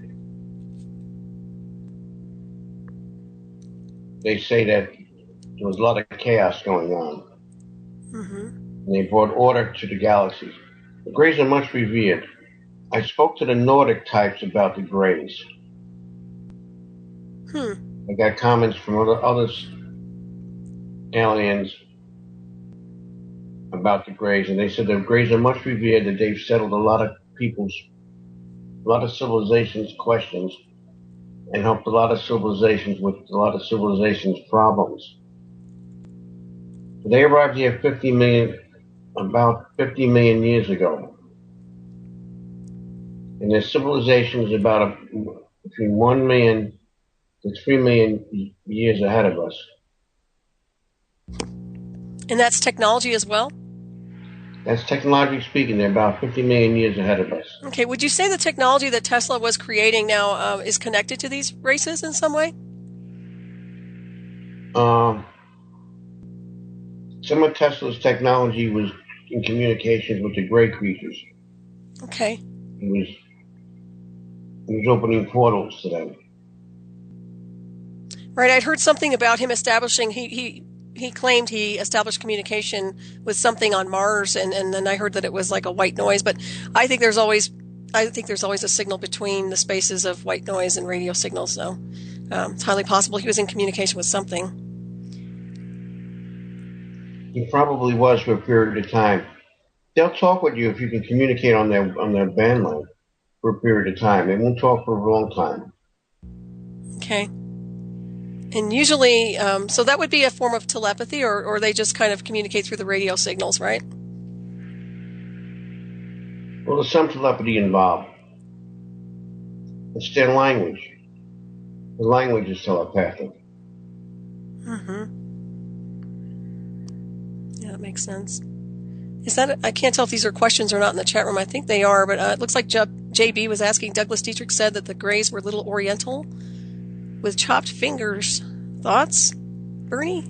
they say that there was a lot of chaos going on. And they brought order to the galaxy. The Greys are much revered. I spoke to the Nordic types about the Greys. I got comments from other aliens about the Greys, and they said the Greys are much revered, that they've settled a lot of civilizations' questions, and helped a lot of civilizations with a lot of civilizations' problems. They arrived here about 50 million years ago. And their civilization is about between 1 million to 3 million years ahead of us. And that's technology as well? That's technologically speaking, they're about 50 million years ahead of us. Okay, would you say the technology that Tesla was creating now is connected to these races in some way? Some of Tesla's technology was in communications with the Grey creatures. Okay. He was opening portals to them. Right, I'd heard something about him establishing, he claimed he established communication with something on Mars, and then I heard that it was like a white noise, but I think there's always a signal between the spaces of white noise and radio signals, so it's highly possible he was in communication with something. He probably was for a period of time. They'll talk with you if you can communicate on their band line for a period of time. They won't talk for a long time. Okay. And usually, so that would be a form of telepathy, or they just kind of communicate through the radio signals, right? Well, there's some telepathy involved. It's their language. The language is telepathic. Yeah, that makes sense. I can't tell if these are questions or not in the chat room. I think they are, but it looks like JB was asking. Douglas Dietrich said that the Greys were little Oriental with chopped fingers. Thoughts, Bernie?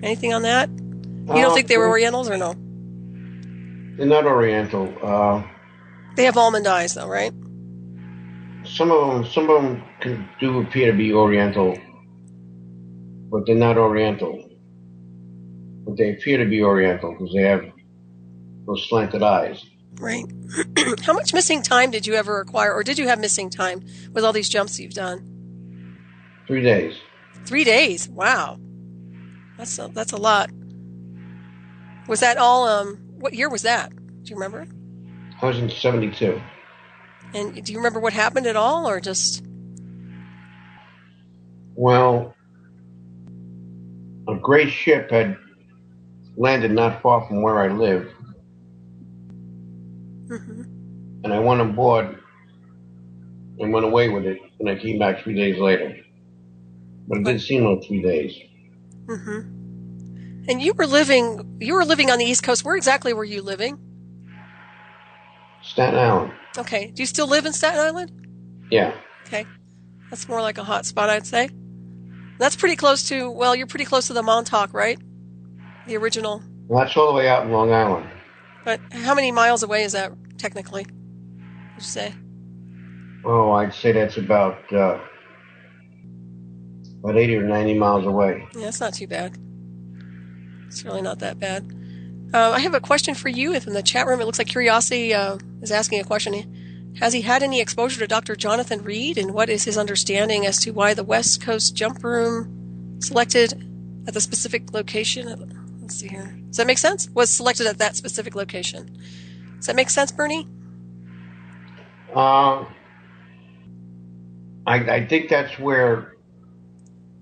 Anything on that? You don't think they were Orientals, or no? They're not Oriental. They have almond eyes, though, right? Some of them do appear to be Oriental, but they're not Oriental. But they appear to be Oriental because they have those slanted eyes. Right. How much missing time did you ever acquire, or did you have missing time with all these jumps you've done? 3 days. 3 days. Wow. That's a lot. Was that all? What year was that? Do you remember? I was in 72. And do you remember what happened at all, or just? Well, a Grey ship had landed not far from where I live. And I went on board and went away with it, and I came back 3 days later. But it didn't seem like 3 days. And you were living on the East Coast. Where exactly were you living? Staten Island. Okay. Do you still live in Staten Island? Yeah. Okay. That's more like a hot spot, I'd say. That's pretty close to, well, you're pretty close to the Montauk, right? The original. Well, that's all the way out in Long Island. But how many miles away is that, technically, would you say? Oh, I'd say that's about 80 or 90 miles away. Yeah, that's not too bad. It's really not that bad. I have a question for you in the chat room. It looks like Curiosity is asking a question. Has he had any exposure to Dr. Jonathan Reed, and what is his understanding as to why the West Coast jump room selected at the specific location? Let's see here. Does that make sense? Was selected at that specific location. Does that make sense, Bernie? I think that's where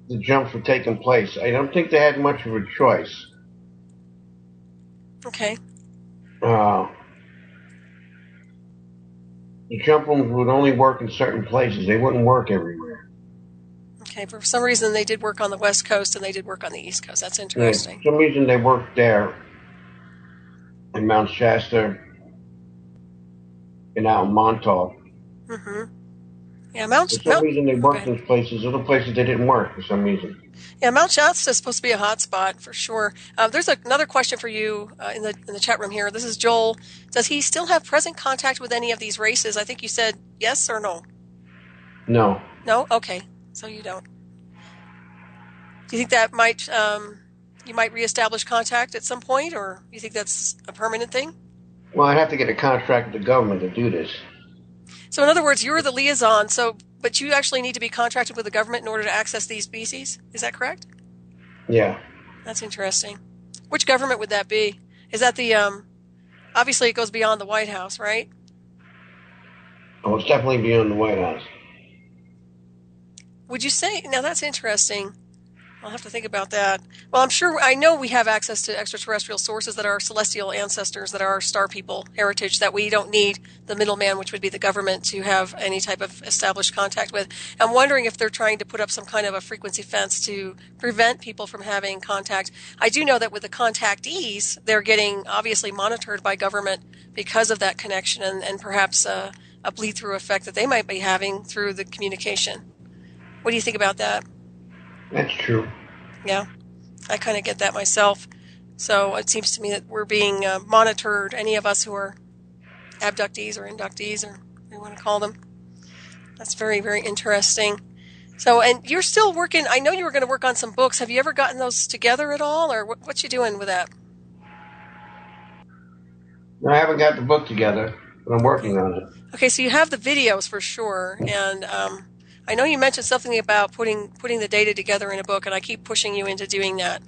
the jumps were taking place. I don't think they had much of a choice. Okay. The jump rooms would only work in certain places. They wouldn't work everywhere. Okay, for some reason they did work on the West Coast and they did work on the East Coast. That's interesting. For some reason they worked there in Mount Shasta and out in Montauk. Yeah, For some reason they worked in places. Other places they didn't work for some reason. Yeah, Mount Shasta is supposed to be a hot spot for sure. There's another question for you in the chat room here. This is Joel. Does he still have present contact with any of these races? I think you said yes or no. No. No? Okay. So you don't. Do you think that might you might reestablish contact at some point, or you think that's a permanent thing? Well, I'd have to get a contract with the government to do this. So in other words, you're the liaison, but you actually need to be contracted with the government in order to access these species? Is that correct? Yeah. That's interesting. Which government would that be? Is that the, obviously it goes beyond the White House, right? Oh, it's definitely beyond the White House. Would you say, now that's interesting. I'll have to think about that. Well, I know we have access to extraterrestrial sources that are celestial ancestors, that are our star people heritage, that we don't need the middleman, which would be the government, to have any type of established contact with. I'm wondering if they're trying to put up some kind of a frequency fence to prevent people from having contact. I do know that with the contactees, they're getting obviously monitored by government because of that connection and perhaps a bleed-through effect that they might be having through the communication. What do you think about that? That's true. Yeah, I kind of get that myself. So it seems to me that we're being monitored, any of us who are abductees or inductees, or what you want to call them. That's very, very interesting. So, and you're still working, I know you were going to work on some books. Have you ever gotten those together at all, or what you doing with that? No, I haven't got the book together, but I'm working on it. Okay, so you have the videos for sure, and I know you mentioned something about putting the data together in a book, and I keep pushing you into doing that.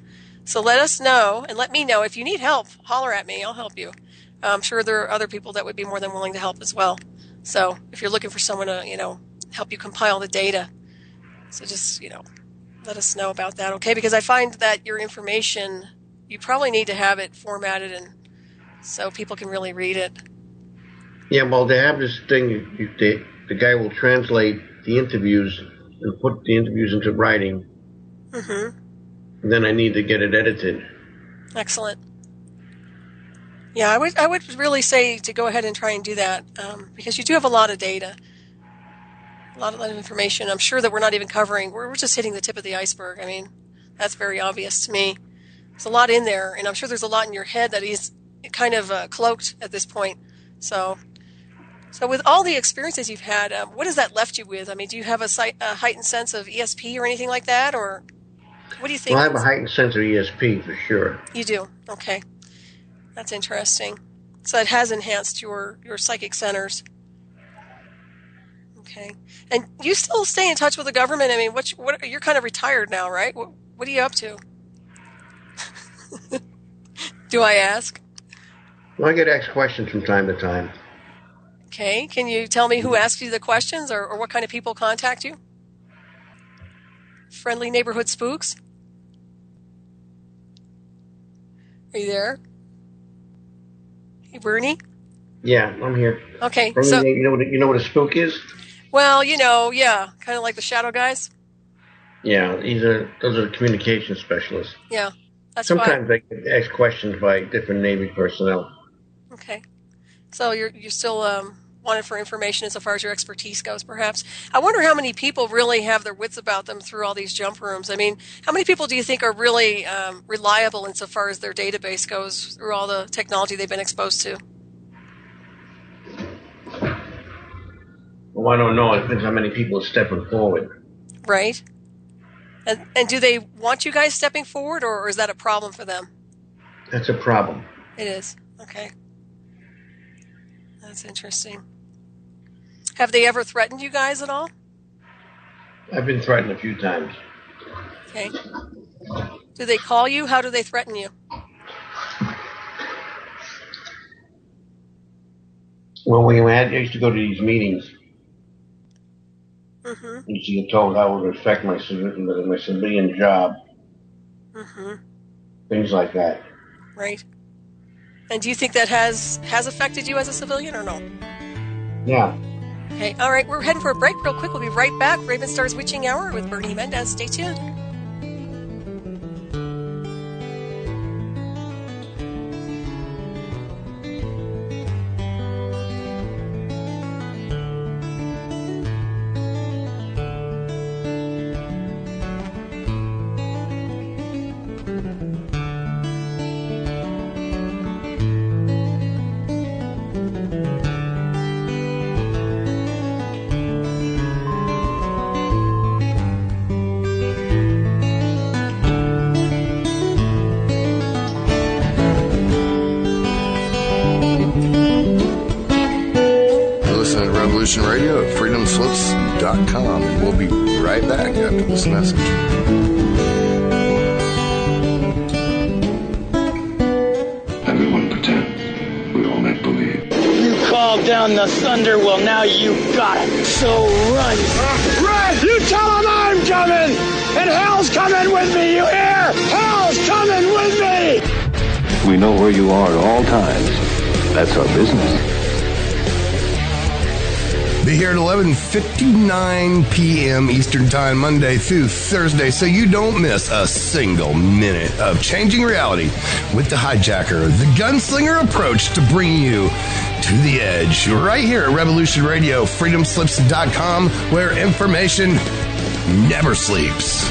So let us know, and let me know. If you need help, holler at me. I'll help you. I'm sure there are other people that would be more than willing to help as well. So if you're looking for someone to, help you compile the data, so just, let us know about that, okay? Because I find that your information, you probably need to have it formatted and so people can really read it. Yeah, well, they have this thing, the guy will translate the interviews and put the interviews into writing. Mm-hmm. And then I need to get it edited. Excellent. Yeah, I would really say to go ahead and try and do that because you do have a lot of data, a lot of information. I'm sure that we're not even covering. We're just hitting the tip of the iceberg. I mean, that's very obvious to me. There's a lot in there, and I'm sure there's a lot in your head that is kind of cloaked at this point. So with all the experiences you've had, what has that left you with? I mean, do you have a heightened sense of ESP or anything like that, or what do you think? Well, I have a heightened sense of ESP for sure. You do? Okay. That's interesting. So it has enhanced your psychic centers. Okay. And you still stay in touch with the government? I mean, what you're kind of retired now, right? What are you up to? Do I ask? Well, I get asked questions from time to time. Okay. Can you tell me who asks you the questions or what kind of people contact you? Friendly neighborhood spooks? Are you there? Hey, Bernie? Yeah, I'm here. Okay. Bernie, So you know what a spook is? well, yeah, kind of like the shadow guys. Yeah, those are communication specialists. Yeah. That's Sometimes they get asked questions by different Navy personnel. Okay. So you're still wanted for information insofar as your expertise goes, perhaps. I wonder how many people really have their wits about them through all these jump rooms. I mean, how many people do you think are really reliable insofar as their database goes through all the technology they've been exposed to? Well, I don't know. It depends how many people are stepping forward. Right. And do they want you guys stepping forward, or is that a problem for them? That's a problem. It is. Okay. That's interesting. Have they ever threatened you guys at all? I've been threatened a few times. Okay. Do they call you? How do they threaten you? Well, I used to go to these meetings. Mm-hmm. You used to get told how it would affect my civilian job. Mm-hmm. Things like that. Right. And do you think that has affected you as a civilian or no? Yeah. Okay. All right. We're heading for a break real quick. We'll be right back. Ravenstar's Witching Hour with Bernie Mendez. Stay tuned. Revolution Radio at freedomslips.com. And we'll be right back after this message. Everyone pretends. We all make believe. You called down the thunder, well now you got it. So run. Run! You tell them I'm coming! And hell's coming with me, you hear? Hell's coming with me! We know where you are at all times. That's our business. Be here at 11:59 p.m. Eastern Time, Monday through Thursday, so you don't miss a single minute of Changing Reality with the Hijacker, the gunslinger approach to bring you to the edge. Right here at Revolution Radio, freedomslips.com, where information never sleeps.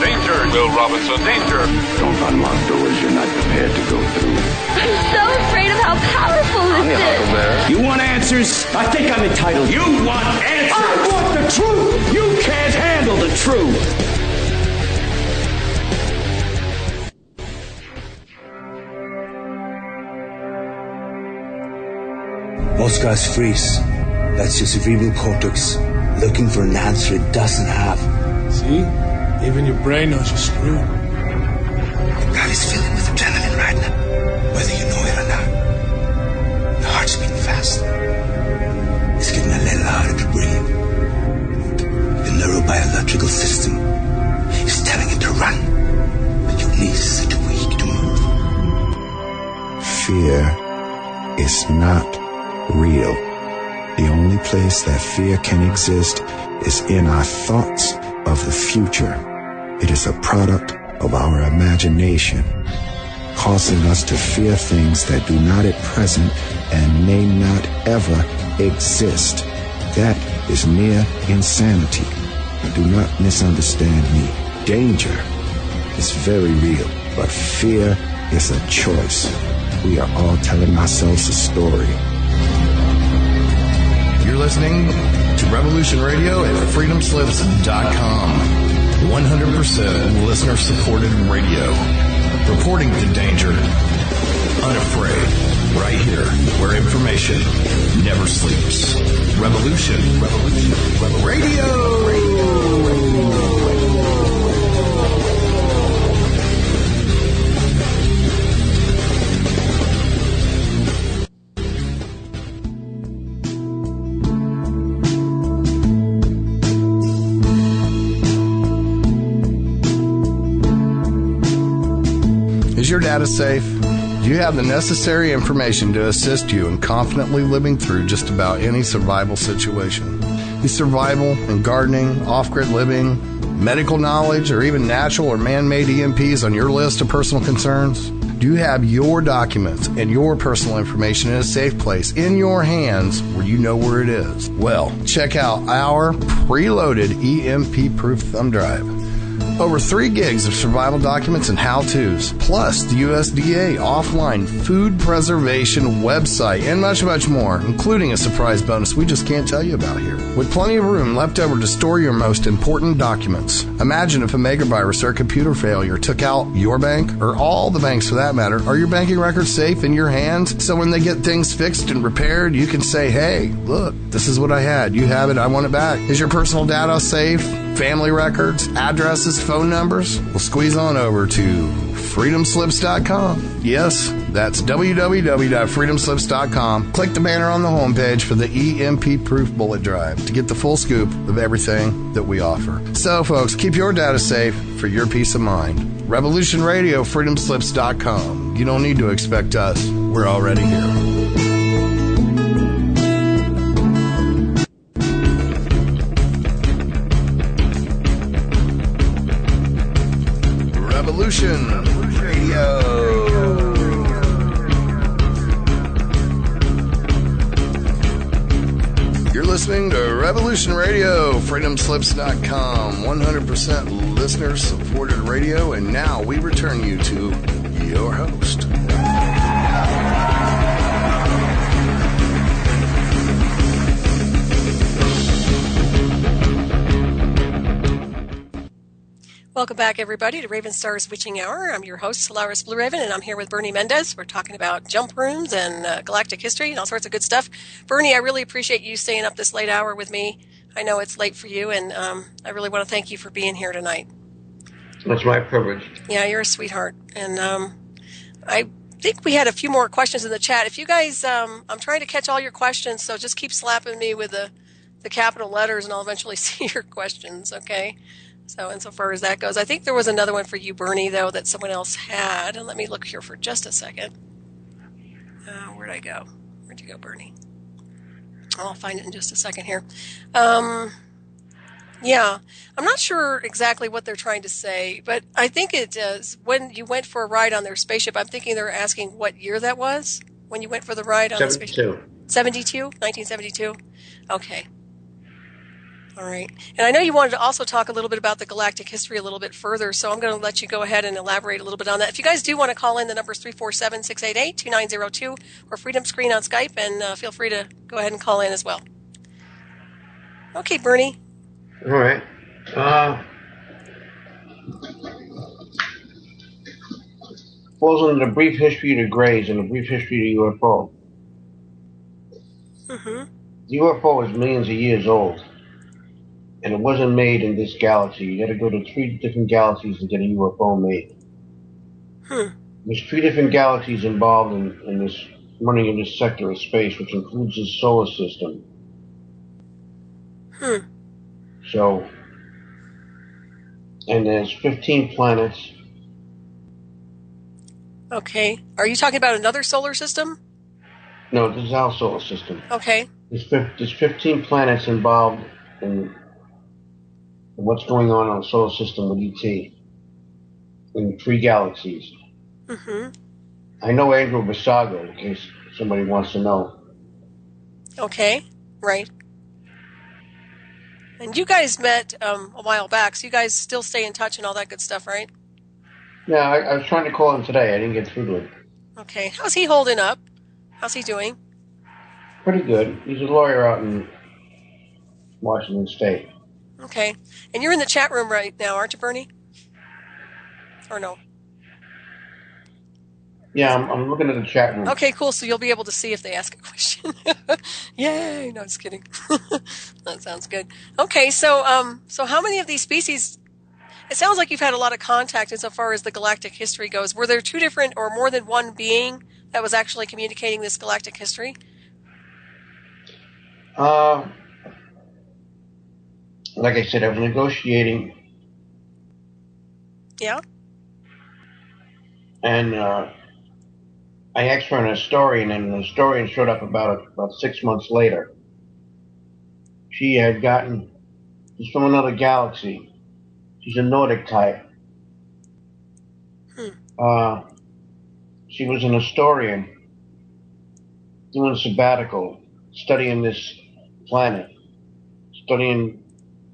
Danger, Will Robinson, danger. Don't unlock doors you're not prepared to go through. I'm so afraid of how powerful this is. You want answers? I think I'm entitled. You want answers? I want the truth! You can't handle the truth! Most guys freeze. That's your cerebral cortex looking for an answer it doesn't have. See? Even your brain knows you're screwed. Your body's filling with adrenaline right now, whether you know it or not. Your heart's beating fast. It's getting a little harder to breathe. The neurobiological system is telling it to run, but your knees are too weak to move. Fear is not real. The only place that fear can exist is in our thoughts of the future. It is a product of our imagination, causing us to fear things that do not at present and may not ever exist. That is near insanity. Do not misunderstand me. Danger is very real, but fear is a choice. We are all telling ourselves a story. You're listening to Revolution Radio at freedomslips.com. 100% listener-supported radio. Reporting to danger, unafraid. Right here, where information never sleeps. Revolution Radio. Is your data safe? Do you have the necessary information to assist you in confidently living through just about any survival situation? Is survival and gardening, off-grid living, medical knowledge, or even natural or man-made EMPs on your list of personal concerns? Do you have your documents and your personal information in a safe place in your hands where you know where it is? Well, check out our preloaded EMP-proof thumb drive. Over 3 gigs of survival documents and how-tos, plus the USDA offline food preservation website, and much, much more, including a surprise bonus we just can't tell you about here. With plenty of room left over to store your most important documents. Imagine if a megavirus or a computer failure took out your bank, or all the banks for that matter. Are your banking records safe in your hands? So when they get things fixed and repaired, you can say, hey, look, this is what I had. You have it. I want it back. Is your personal data safe? Family records, addresses, phone numbers? Well, squeeze on over to freedomslips.com. Yes, that's www.freedomslips.com. Click the banner on the homepage for the EMP-proof bullet drive to get the full scoop of everything that we offer. So, folks, keep your data safe for your peace of mind. Revolution Radio, freedomslips.com. You don't need to expect us. We're already here. Revolution Radio. You're listening to Revolution Radio, freedomslips.com, 100% listener-supported radio, and now we return you to your host. Welcome back, everybody, to Ravenstar's Witching Hour. I'm your host, Solaris BlueRaven, and I'm here with Bernie Mendez. We're talking about jump rooms and galactic history and all sorts of good stuff. Bernie, I really appreciate you staying up this late hour with me. I know it's late for you, and I really want to thank you for being here tonight. That's my privilege. Yeah, you're a sweetheart. And I think we had a few more questions in the chat. If you guys, I'm trying to catch all your questions, so just keep slapping me with the capital letters, and I'll eventually see your questions, okay? So insofar as that goes, I think there was another one for you, Bernie, though, that someone else had. And let me look here for just a second. Where'd I go? Where'd you go, Bernie? I'll find it in just a second here. Yeah, I'm not sure exactly what they're trying to say, but I think it is when you went for a ride on their spaceship. I'm thinking they're asking what year that was when you went for the ride on the spaceship. 72? 1972? Okay. All right. And I know you wanted to also talk a little bit about the galactic history a little bit further, so I'm going to let you go ahead and elaborate a little bit on that. If you guys do want to call in, the number is 347-688-2902 or Freedom Screen on Skype, and feel free to go ahead and call in as well. Okay, Bernie. All right. Falls under the brief history of the Greys and the brief history of the UFO. Mm-hmm. The UFO is millions of years old. And it wasn't made in this galaxy. You got to go to 3 different galaxies to get a UFO made. There's 3 different galaxies involved in this running in this sector of space, which includes the solar system. So, and there's 15 planets. Okay. Are you talking about another solar system? No, this is our solar system. Okay. There's 15 planets involved in what's going on the solar system with ET in 3 galaxies. Mm-hmm. I know Andrew Basago, in case somebody wants to know. Okay, right. And you guys met a while back, so you guys still stay in touch and all that good stuff, right? Yeah, I was trying to call him today. I didn't get through to him. Okay. How's he holding up? How's he doing? Pretty good. He's a lawyer out in Washington State. Okay. And you're in the chat room right now, aren't you, Bernie? Or no? Yeah, I'm looking at the chat room. Okay, cool. So you'll be able to see if they ask a question. Yay! No, just kidding. That sounds good. Okay, so how many of these species? It sounds like you've had a lot of contact insofar as the galactic history goes. Were there 2 different or more than one being that was actually communicating this galactic history? Like I said, I was negotiating. Yeah. And I asked for an historian, and the historian showed up about 6 months later. She had she's from another galaxy. She's a Nordic type. She was an historian doing a sabbatical, studying this planet, studying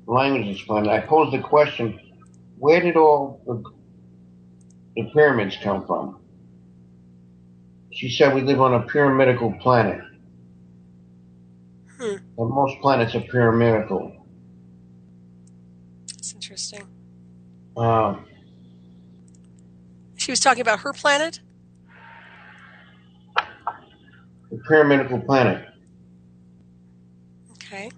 language of this planet. I posed the question, where did all the pyramids come from? She said we live on a pyramidical planet. And most planets are pyramidical. That's interesting. She was talking about her planet? The pyramidical planet. Okay.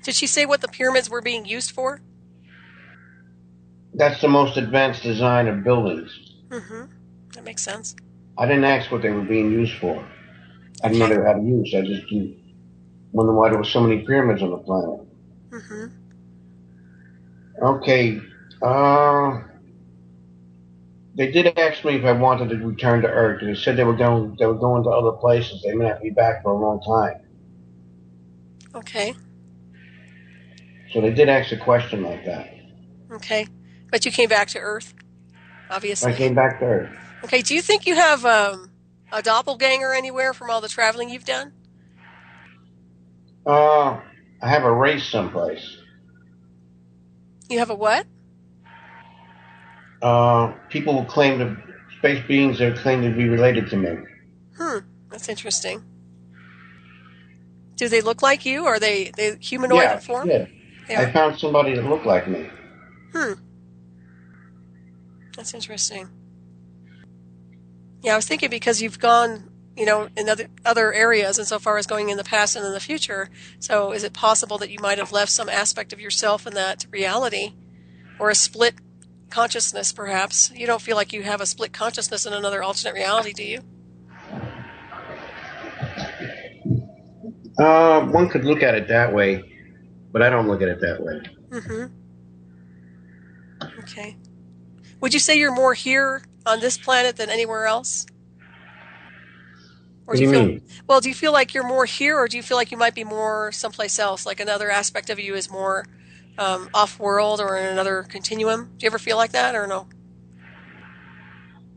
Did she say what the pyramids were being used for? That's the most advanced design of buildings. That makes sense. I didn't ask what they were being used for. I didn't know they were how to use. I just wonder why there were so many pyramids on the planet. Okay. They did ask me if I wanted to return to Earth. They said they were going to other places. They may not be back for a long time. Okay. So they did ask a question like that. Okay. But you came back to Earth, obviously. I came back to Earth. Okay. Do you think you have a doppelganger anywhere from all the traveling you've done? I have a race someplace. You have a what? People will claim to, space beings that claim to be related to me. That's interesting. Do they look like you? Are they humanoid in form? Yeah, I found somebody that looked like me. That's interesting. Yeah, I was thinking because you've gone, in other areas insofar as going in the past and in the future. So is it possible that you might have left some aspect of yourself in that reality, or a split consciousness, perhaps? You don't feel like you have a split consciousness in another alternate reality, do you? One could look at it that way, but I don't look at it that way. Mm-hmm. Okay. Would you say you're more here on this planet than anywhere else? Or What do you mean? Well, do you feel like you're more here, or do you feel like you might be more someplace else, like another aspect of you is more off-world or in another continuum? Do you ever feel like that, or no?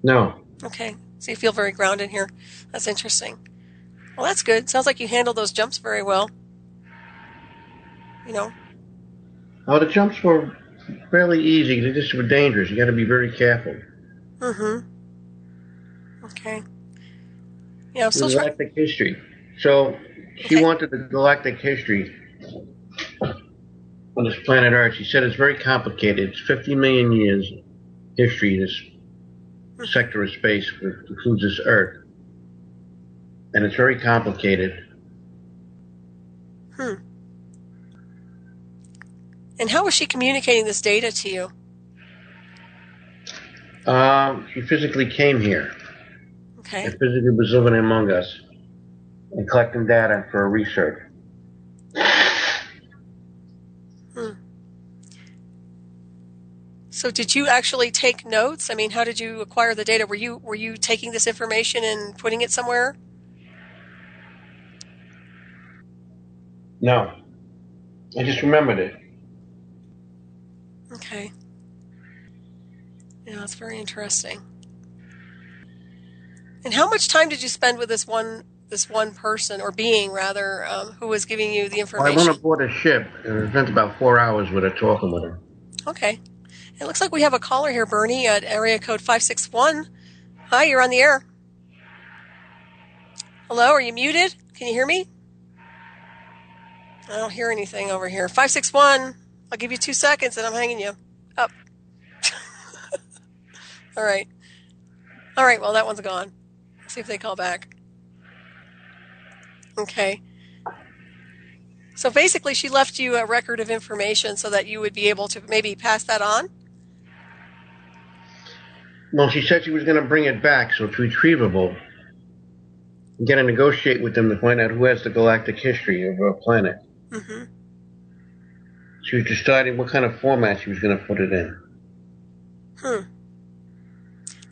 No. Okay. So you feel very grounded here. That's interesting. Well, that's good. Sounds like you handled those jumps very well. Oh, the jumps were fairly easy. They just were dangerous. You got to be very careful. Mm-hmm. Okay. Yeah, I'm still trying. Galactic history. So she wanted the galactic history on this planet Earth. She said it's very complicated. It's 50 million years history, this sector of space, which includes this Earth. And it's very complicated. And how was she communicating this data to you? She physically came here. Okay. And physically was living among us and collecting data for research. So did you actually take notes? I mean, how did you acquire the data? Were you taking this information and putting it somewhere? No. I just remembered it. Okay. Yeah, that's very interesting. And how much time did you spend with this one person, or being rather, who was giving you the information? Well, I went aboard a ship and I spent about 4 hours with her, talking with her. Okay. It looks like we have a caller here, Bernie, at area code 561. Hi, you're on the air. Hello, are you muted? Can you hear me? I don't hear anything over here. 561. I'll give you 2 seconds and I'm hanging you up. All right. Well, that one's gone. Let's see if they call back. Okay. So basically, she left you a record of information so that you would be able to maybe pass that on? Well, she said she was going to bring it back, so it's retrievable. I'm going to negotiate with them to find out who has the galactic history of our planet. Mm-hmm. She was deciding what kind of format she was going to put it in.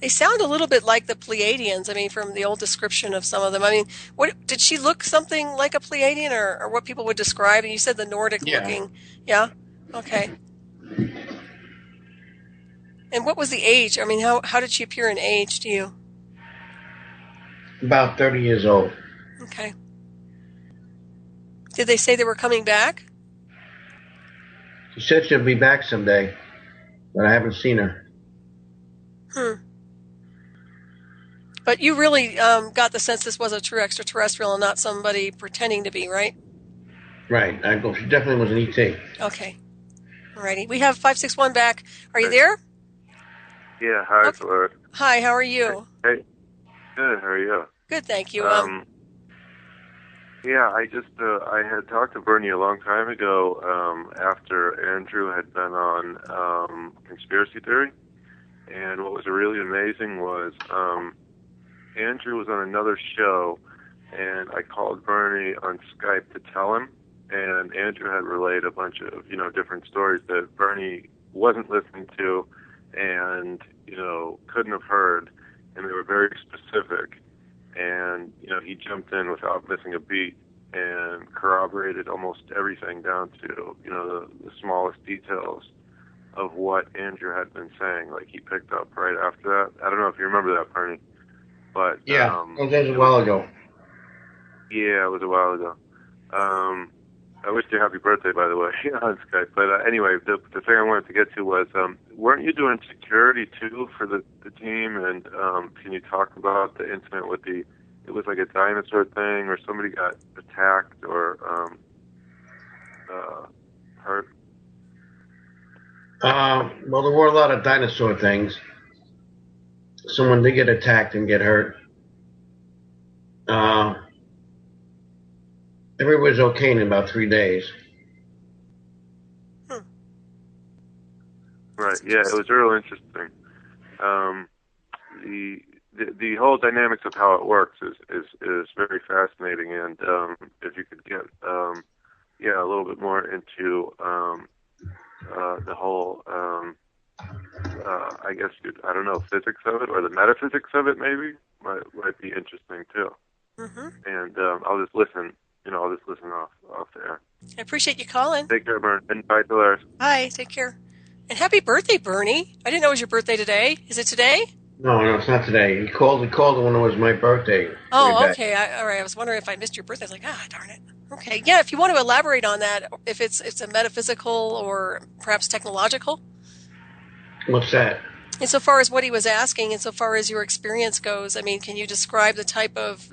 They sound a little bit like the Plieadians. I mean, from the old description of some of them. I mean, what did she look something like a Pleiadian, or what people would describe? And you said the Nordic looking. Yeah. Okay. And what was the age? I mean, how did she appear in age to you? About 30 years old. Okay. Did they say they were coming back? She said she'll be back someday, but I haven't seen her. But you really got the sense this was a true extraterrestrial and not somebody pretending to be, right? Right. She definitely was an ET. Okay. Alrighty. We have 561 back. Are you there? Yeah. Hi, Okay. Solaris. Hi. How are you? Hey. Good. How are you? Good. Thank you. Yeah. I had talked to Bernie a long time ago after Andrew had been on conspiracy theory, and what was really amazing was Andrew was on another show, and I called Bernie on Skype to tell him, and Andrew had relayed a bunch of, different stories that Bernie wasn't listening to and, couldn't have heard, and they were very specific. And, he jumped in without missing a beat and corroborated almost everything down to, the smallest details of what Andrew had been saying. Like, he picked up right after that. I don't know if you remember that, Bernie. But, yeah, it was a while ago. Yeah, it was a while ago. I wish you a happy birthday, by the way, on Skype. But anyway, the thing I wanted to get to was, weren't you doing security, too, for the team? And can you talk about the incident with it was like a dinosaur thing, or somebody got attacked or hurt? Well, there were a lot of dinosaur things. someone did get attacked and get hurt. Everybody was okay in about 3 days. Right. Yeah, it was real interesting. The whole dynamics of how it works is very fascinating, and if you could get a little bit more into the whole I don't know, physics of it or the metaphysics of it maybe might be interesting too. Mm-hmm. And I'll just listen. I'll just listen off the air. I appreciate you calling. Take care, Bern, and bye, Solaris. Bye. Take care. And happy birthday, Bernie. I didn't know it was your birthday today. Is it today? No, it's not today. He called when it was my birthday. Oh, okay. All right. I was wondering if I missed your birthday. I was like, darn it. Okay. Yeah, if you want to elaborate on that, if it's a metaphysical or perhaps technological. What's that? Insofar as what he was asking, insofar as your experience goes, I mean, can you describe the type of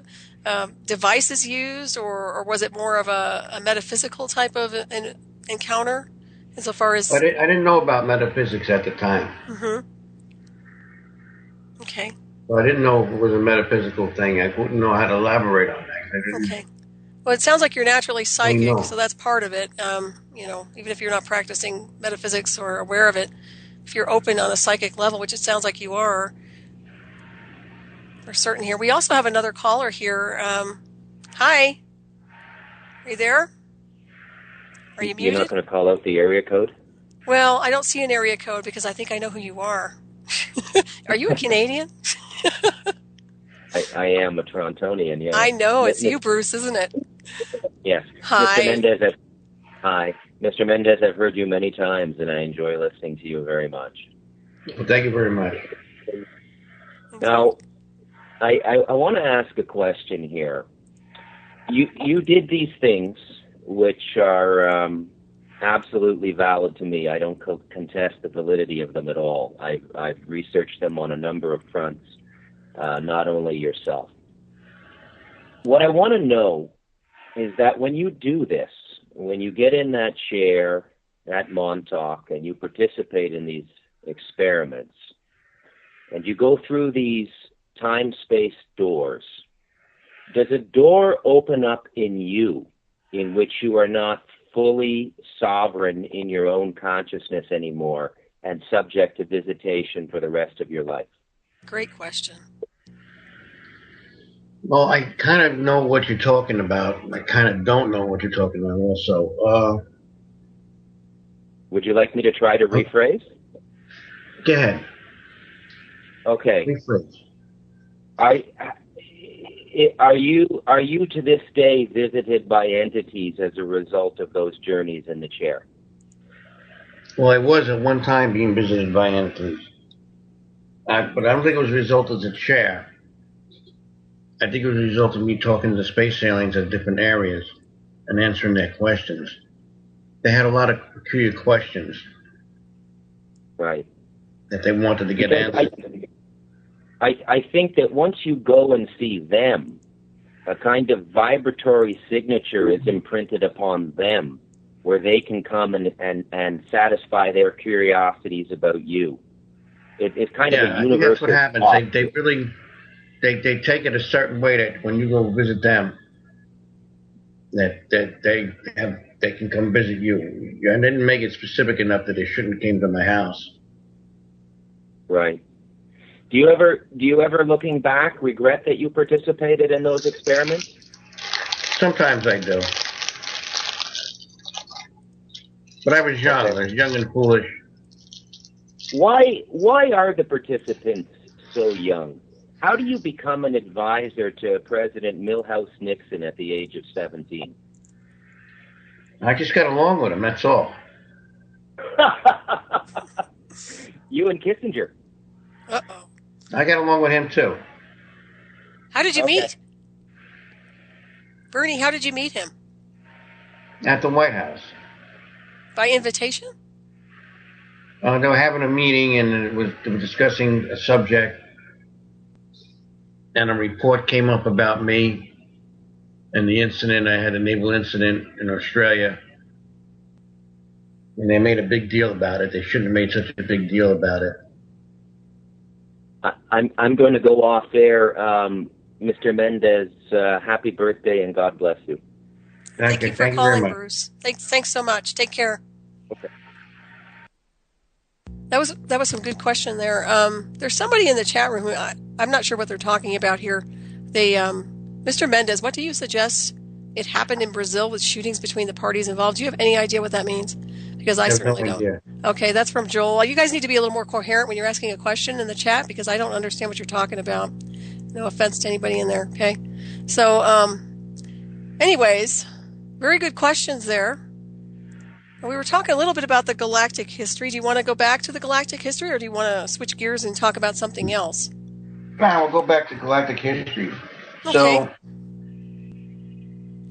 devices used, or was it more of a metaphysical type of an encounter? Insofar as I didn't know about metaphysics at the time. Mm-hmm. Okay. So I didn't know if it was a metaphysical thing. I wouldn't know how to elaborate on that. Okay. Well, it sounds like you're naturally psychic, so that's part of it. Even if you're not practicing metaphysics or aware of it, if you're open on a psychic level, which it sounds like you are, for certain here. We also have another caller here. Hi. Are you there? Are you muted? You're not going to call out the area code? Well, I don't see an area code because I think I know who you are. Are you a Canadian? I am a Torontonian, yeah. I know. It's you, Bruce, isn't it? Yes. Hi. Mr. Mendez, hi. Mr. Mendez, I've heard you many times, and I enjoy listening to you very much. Well, thank you very much. Now, I want to ask a question here. You did these things, which are absolutely valid to me. I don't contest the validity of them at all. I've researched them on a number of fronts, not only yourself. What I want to know is that when you do this, when you get in that chair at Montauk and you participate in these experiments, and you go through these time-space doors, does a door open up in you in which you are not fully sovereign in your own consciousness anymore and subject to visitation for the rest of your life? Great question. Well, I kind of know what you're talking about. I kind of don't know what you're talking about also. Would you like me to try to rephrase? Go ahead. Okay. Rephrase. Are you to this day visited by entities as a result of those journeys in the chair? Well, I was at one time being visited by entities. But I don't think it was a result of the chair. I think it was a result of me talking to space aliens at different areas and answering their questions. They had a lot of peculiar questions. Right. That they wanted to get answered. I think that once you go and see them, a kind of vibratory signature is imprinted upon them where they can come and satisfy their curiosities about you. It's kind of a universal. That's what happens. They really take it a certain way that when you go visit them, that they can come visit you. I didn't make it specific enough that they shouldn't have came to my house. Right. Do you ever, looking back, regret that you participated in those experiments? Sometimes I do. But I was young. I was young and foolish. Why are the participants so young? How do you become an advisor to President Milhous Nixon at the age of 17? I just got along with him, that's all. You and Kissinger. Uh-oh. I got along with him, too. How did you meet? Bernie, how did you meet him? At the White House. By invitation? They were having a meeting, and they were discussing a subject, and a report came up about me and the incident. I had a naval incident in Australia, and they made a big deal about it. They shouldn't have made such a big deal about it. I'm going to go off there. Mr. Mendez, happy birthday and God bless you. Thank you for calling, Bruce. Thanks so much. Take care. Okay. That was some good question there. There's somebody in the chat room. I'm not sure what they're talking about here. Mr. Mendez, what do you suggest? It happened in Brazil with shootings between the parties involved. Do you have any idea what that means? Because I certainly don't. Idea. Okay, that's from Joel. You guys need to be a little more coherent when you're asking a question in the chat because I don't understand what you're talking about. No offense to anybody in there, okay? So, anyways, very good questions there. We were talking a little bit about the galactic history. Do you want to go back to the galactic history or do you want to switch gears and talk about something else? We'll go back to galactic history. Okay. So,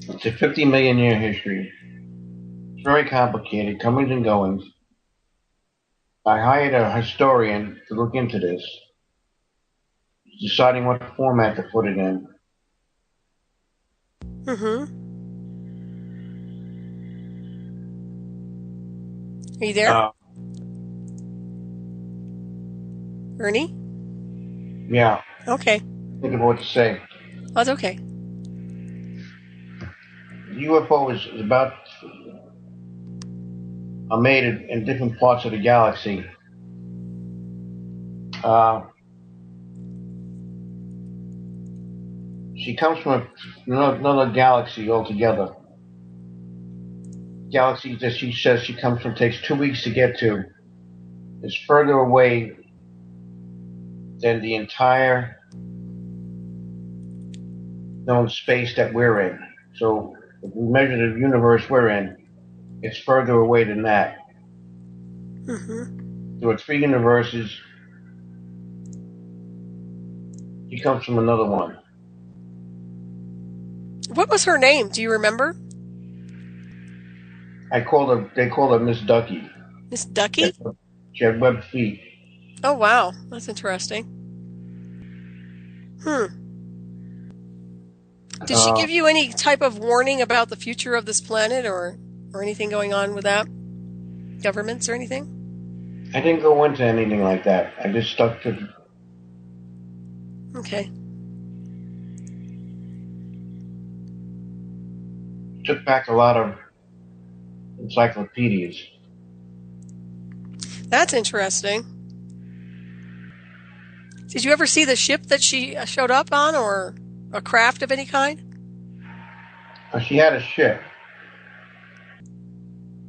it's a 50 million year history. It's very complicated, comings and goings. I hired a historian to look into this, deciding what format to put it in. Mm-hmm. Are you there? Ernie? Yeah. Okay. Think of what to say. Oh, it's okay. UFO is are made in different parts of the galaxy. She comes from another galaxy altogether. Galaxy that she says she comes from takes 2 weeks to get to. Is further away than the entire known space that we're in. So if we measure the universe we're in, it's further away than that. Mm-hmm. There are 3 universes. She comes from another one. What was her name? Do you remember? They call her Miss Ducky. Miss Ducky? She had webbed feet. Oh, wow. That's interesting. Did she give you any type of warning about the future of this planet or anything going on with that? Governments or anything? I didn't go into anything like that. I just stuck to... Okay. Took back a lot of encyclopedias. That's interesting. Did you ever see the ship that she showed up on or a craft of any kind? She had a ship.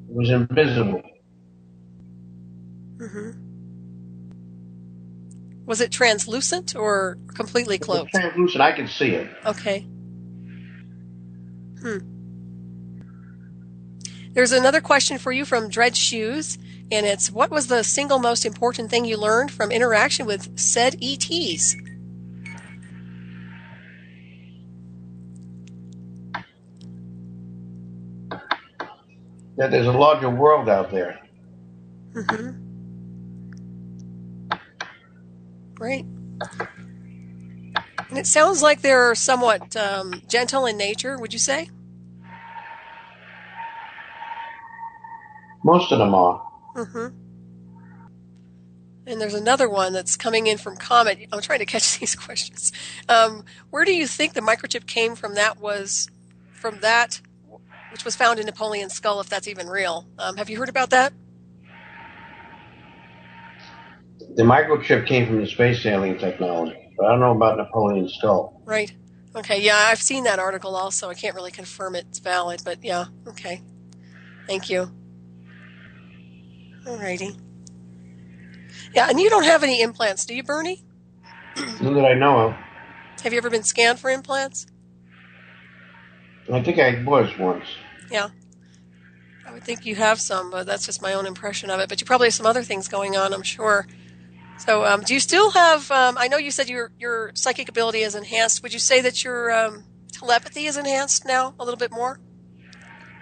It was invisible. Mm-hmm. Was it translucent or completely cloaked? It was translucent. I could see it. Okay. There's another question for you from Dread Shoes, and it's, what was the single most important thing you learned from interaction with said ETs? That there's a larger world out there. Mm-hmm. Great. And it sounds like they're somewhat gentle in nature, would you say? Most of them are. Mm-hmm. And there's another one that's coming in from Comet. I'm trying to catch these questions. Where do you think the microchip came from? That was from that which was found in Napoleon's skull, if that's even real. Have you heard about that? The microchip came from the space alien technology, but I don't know about Napoleon's skull. Right. Okay. Yeah, I've seen that article also. I can't really confirm it's valid, but yeah. Okay. Thank you. Alrighty. Yeah, and you don't have any implants, do you, Bernie? None that I know of. Have you ever been scanned for implants? I think I was once. Yeah. I would think you have some, but that's just my own impression of it. But you probably have some other things going on, I'm sure. So do you still have, I know you said your psychic ability is enhanced. Would you say that your telepathy is enhanced now a little bit more?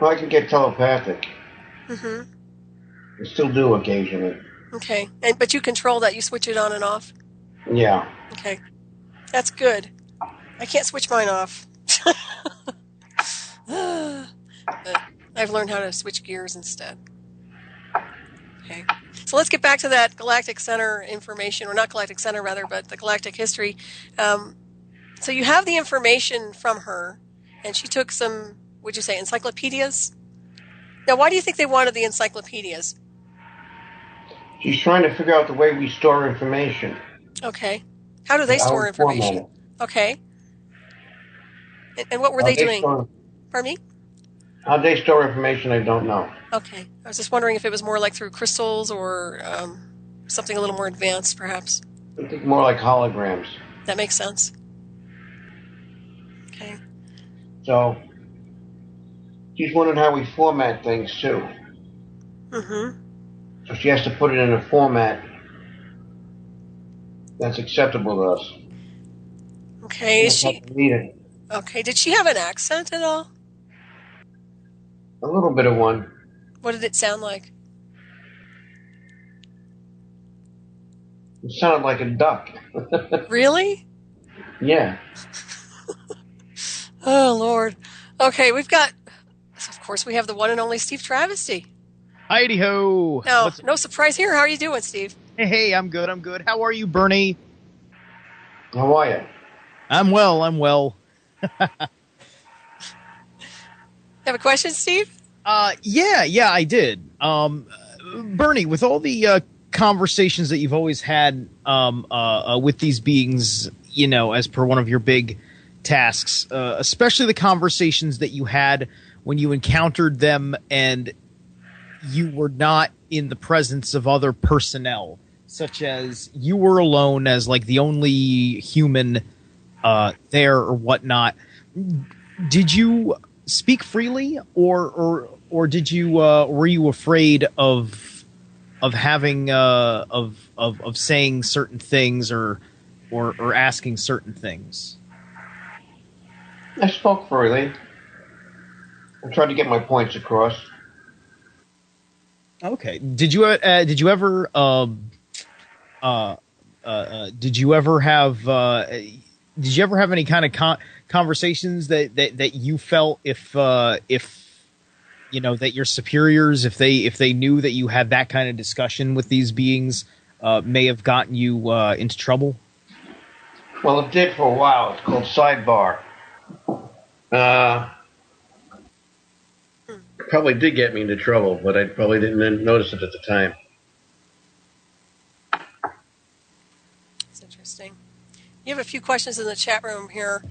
Well, I can get telepathic. Mm-hmm. I still do occasionally. Okay. But you control that. You switch it on and off? Yeah. Okay. That's good. I can't switch mine off. But I've learned how to switch gears instead. Okay. So let's get back to that Galactic Center information, or not Galactic Center, rather, but the Galactic history. So you have the information from her, and she took some, would you say, encyclopedias? Now, why do you think they wanted the encyclopedias? She's trying to figure out the way we store information. Okay. How do they store information? Okay. And what were they doing? Pardon me? How they store information, I don't know. Okay. I was just wondering if it was more like through crystals or something a little more advanced, perhaps. I think more like holograms. That makes sense. Okay. So, she's wondering how we format things, too. Mm-hmm. So she has to put it in a format that's acceptable to us. Okay. Is she... Read it. Okay. Did she have an accent at all? A little bit of one. What did it sound like? It sounded like a duck. Really? Yeah. Oh, Lord. Okay, we've got... Of course, we have the one and only Steve Travesty. Heidi-ho! No surprise here. How are you doing, Steve? Hey, I'm good. How are you, Bernie? How are you? I'm well. Have a question, Steve? Yeah, I did. Bernie, with all the conversations that you've always had with these beings, as per one of your big tasks, especially the conversations that you had when you encountered them and you were not in the presence of other personnel, such as you were alone as like the only human there or whatnot. Did you speak freely, or did you were you afraid of having of saying certain things or asking certain things? I spoke freely. I tried to get my points across. Okay. Did you ever have any kind of conversations that you felt if that your superiors, if they knew that you had that kind of discussion with these beings, may have gotten you into trouble? Well, it did for a while. It's called sidebar. Probably did get me into trouble, but I probably didn't notice it at the time. That's interesting. You have a few questions in the chat room here.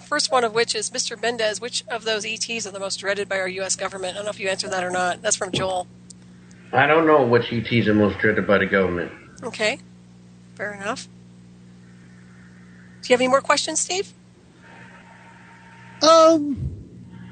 First one of which is, Mr. Mendez, which of those ETs are the most dreaded by our U.S. government? I don't know if you answered that or not. That's from Joel. I don't know which ETs are most dreaded by the government. Okay. Fair enough. Do you have any more questions, Steve?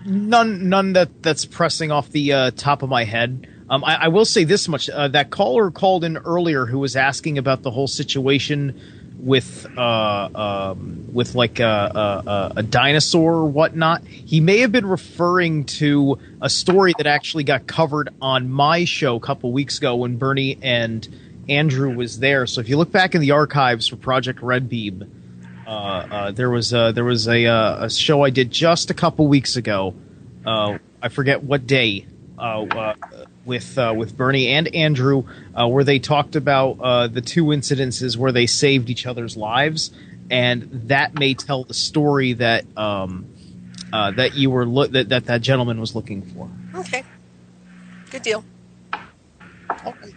None that's pressing off the top of my head. I will say this much: that caller called in earlier who was asking about the whole situation with like a dinosaur or whatnot. He may have been referring to a story that actually got covered on my show a couple weeks ago when Bernie and Andrew was there. So if you look back in the archives for Project Red Beam, there was a show I did just a couple weeks ago. I forget what day. With Bernie and Andrew, where they talked about the two incidences where they saved each other's lives, and that may tell the story that that you were that gentleman was looking for. Okay, good deal.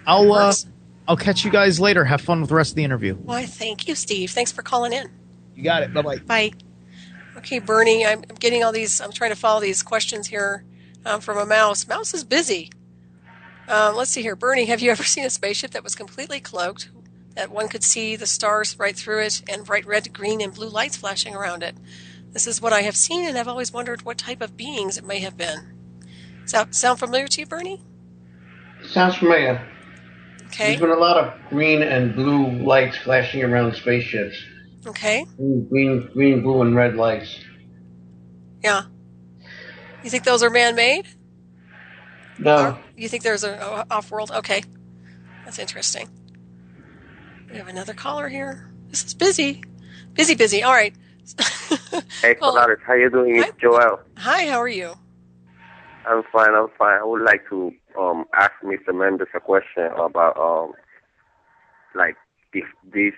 I'll catch you guys later. Have fun with the rest of the interview. Why, thank you, Steve. Thanks for calling in. You got it. Bye-bye. Bye. Okay, Bernie, I'm getting all these. I'm trying to follow these questions here from a mouse. Mouse is busy. Let's see here. Bernie, have you ever seen a spaceship that was completely cloaked, that one could see the stars right through it and bright red, green, and blue lights flashing around it? This is what I have seen, and I've always wondered what type of beings it may have been. Sound familiar to you, Bernie? Sounds familiar. Okay. There's been a lot of green and blue lights flashing around spaceships. Okay. Green, blue, and red lights. Yeah. You think those are man-made? No. Or you think there's a off-world? Okay. That's interesting. We have another caller here. This is busy. Busy. All right. Hey, Solaris. How you doing? It's Joel. Hi, how are you? I'm fine. I would like to ask Mr. Mendez a question about like if these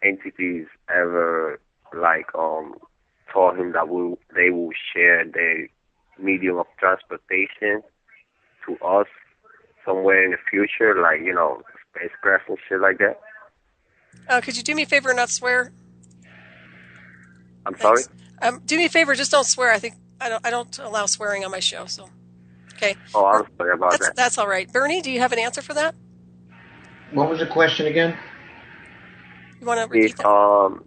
entities ever like told him that they will share their medium of transportation to us somewhere in the future, like, you know, spacecraft and shit like that. Could you do me a favor and not swear? I'm sorry? Do me a favor, just don't swear. I don't allow swearing on my show, so. Okay. Oh, I'm sorry about that. That's all right. Bernie, do you have an answer for that? What was the question again? You want to repeat that?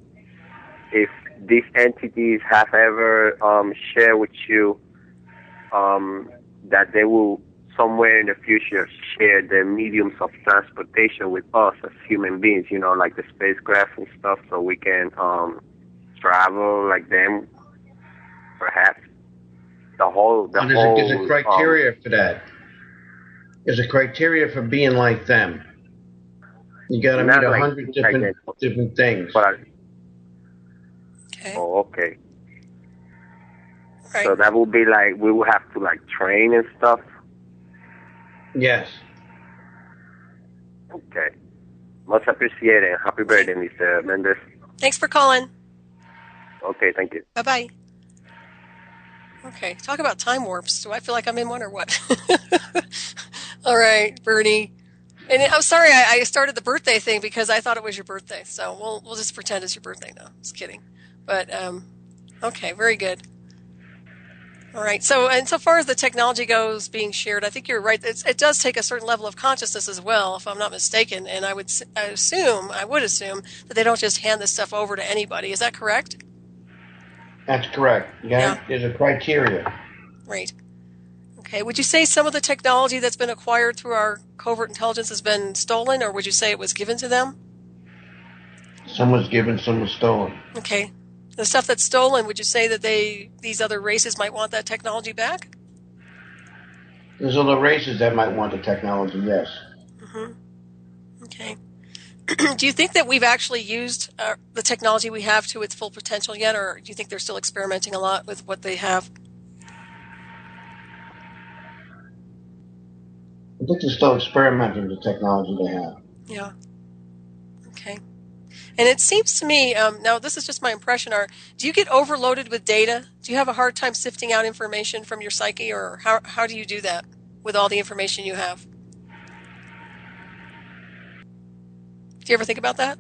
If these entities have ever shared with you that they will somewhere in the future share their mediums of transportation with us as human beings, you know, like the spacecraft and stuff, so we can travel like them, perhaps. There's a criteria for that. There's a criteria for being like them. You got to meet 100 different things. Okay. Oh, okay. Right. So that will be like, we will have to like train and stuff? Yes. Okay. Much appreciated. Happy birthday, Mr. Mendez. Thanks for calling. Okay, thank you. Bye-bye. Okay, talk about time warps. Do I feel like I'm in one or what? All right, Bernie. And I'm sorry I started the birthday thing because I thought it was your birthday. So we'll just pretend it's your birthday now. Just kidding. But, okay, very good. All right. So, and so far as the technology goes being shared, I think you're right. It does take a certain level of consciousness as well, if I'm not mistaken. And I would assume that they don't just hand this stuff over to anybody. Is that correct? That's correct. Yeah. There's a criteria. Right. Okay. Would you say some of the technology that's been acquired through our covert intelligence has been stolen, or would you say it was given to them? Some was given, some was stolen. Okay. The stuff that's stolen, would you say that these other races might want that technology back? There's other races that might want the technology, yes. Mm-hmm. Okay. Do you think that we've actually used the technology we have to its full potential yet, or do you think they're still experimenting a lot with what they have? I think they're still experimenting with the technology they have. Yeah. Okay. And it seems to me, now this is just my impression, do you get overloaded with data? Do you have a hard time sifting out information from your psyche, or how do you do that with all the information you have? Do you ever think about that?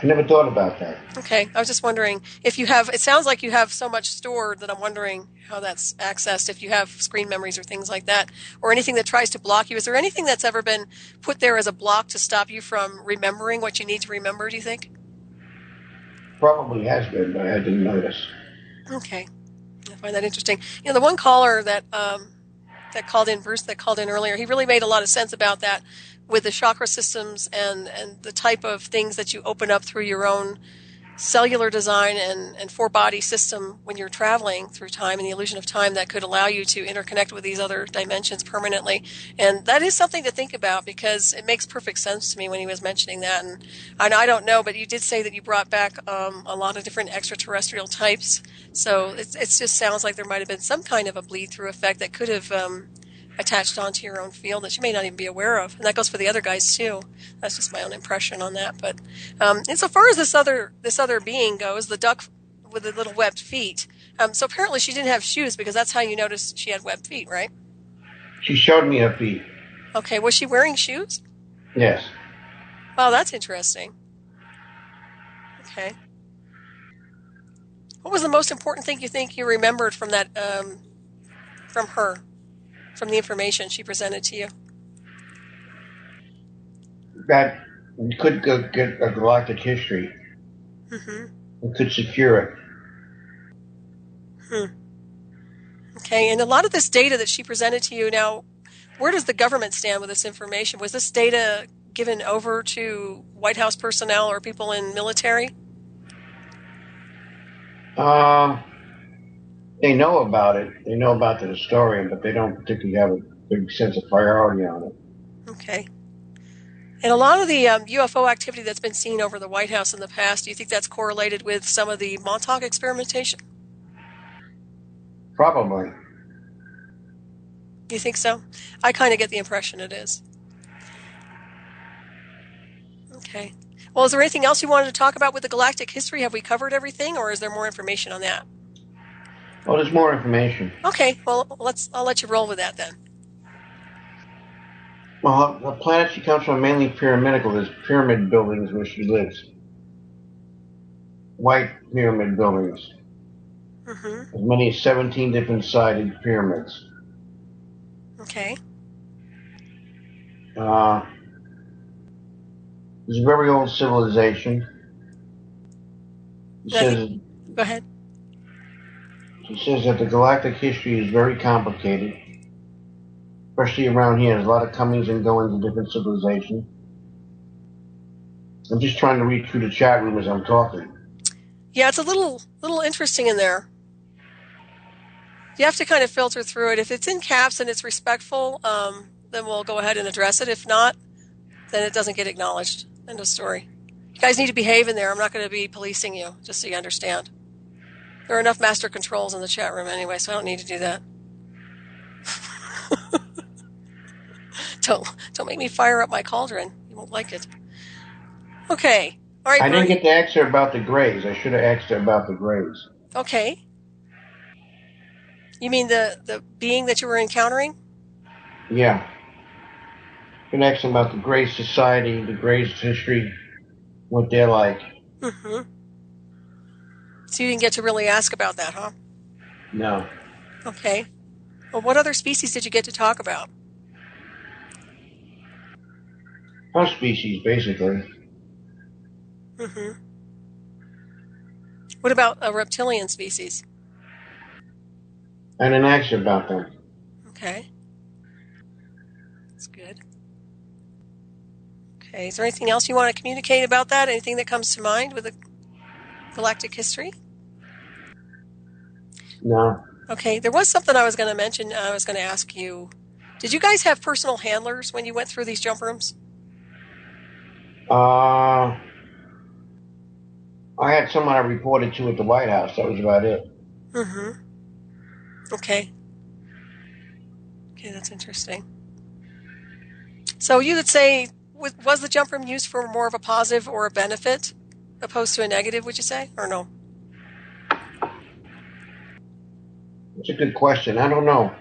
I never thought about that. Okay. I was just wondering if you have, it sounds like you have so much stored that I'm wondering how that's accessed, if you have screen memories or things like that, or anything that tries to block you. Is there anything that's ever been put there as a block to stop you from remembering what you need to remember, do you think? Probably has been, but I didn't notice. Okay. I find that interesting. You know, the one caller that called in, Bruce, that called in earlier, he really made a lot of sense about that with the chakra systems and the type of things that you open up through your own cellular design and four-body system when you're traveling through time and the illusion of time that could allow you to interconnect with these other dimensions permanently. And that is something to think about because it makes perfect sense to me when he was mentioning that. And I don't know, but you did say that you brought back a lot of different extraterrestrial types. So it just sounds like there might have been some kind of a bleed-through effect that could have attached onto your own field that you may not even be aware of. And that goes for the other guys too. That's just my own impression on that. But insofar as this other being goes, the duck with the little webbed feet, so apparently she didn't have shoes because that's how you noticed she had webbed feet, right? She showed me her feet. Okay, was she wearing shoes? Yes. Wow, that's interesting. Okay. What was the most important thing you think you remembered from that, from her? From the information she presented to you? That we could get a galactic history. Mm-hmm. We could secure it. Okay, and a lot of this data that she presented to you now, where does the government stand with this information? Was this data given over to White House personnel or people in military? They know about it. They know about the historian, but they don't particularly have a big sense of priority on it. Okay. And a lot of the UFO activity that's been seen over the White House in the past, do you think that's correlated with some of the Montauk experimentation? Probably. You think so? I kind of get the impression it is. Okay. Well, is there anything else you wanted to talk about with the galactic history? Have we covered everything, or is there more information on that? Oh, there's more information. Okay. Well, I'll let you roll with that then. Well, the planet she comes from mainly pyramidal. There's pyramid buildings where she lives. White pyramid buildings. Mm-hmm. As many as 17 different sided pyramids. Okay. It's a very old civilization. Go ahead. She says that the galactic history is very complicated, especially around here. There's a lot of comings and goings of different civilizations. I'm just trying to read through the chat room as I'm talking. Yeah, it's a little interesting in there. You have to kind of filter through it. If it's in caps and it's respectful, then we'll go ahead and address it. If not, then it doesn't get acknowledged. End of story. You guys need to behave in there. I'm not going to be policing you, just so you understand. There are enough master controls in the chat room anyway, so I don't need to do that. Don't make me fire up my cauldron. You won't like it. Okay. All right. I didn't get to ask her about the Greys. I should have asked her about the Greys. Okay. You mean the being that you were encountering? Yeah. You can ask them about the Grey Society, the Greys' history, what they're like. Mm-hmm. So you didn't get to really ask about that, huh? No. Okay. Well, what other species did you get to talk about? Our species, basically. Mm-hmm. What about a reptilian species? I didn't ask you about them. Okay. That's good. Okay. Is there anything else you want to communicate about that? Anything that comes to mind with the galactic history? No. Okay. There was something I was going to mention. I was going to ask you. Did you guys have personal handlers when you went through these jump rooms? I had someone I reported to at the White House. That was about it. Mm-hmm. Okay. Okay, that's interesting. So you would say, was the jump room used for more of a positive or a benefit opposed to a negative, would you say, or no? It's a good question. I don't know.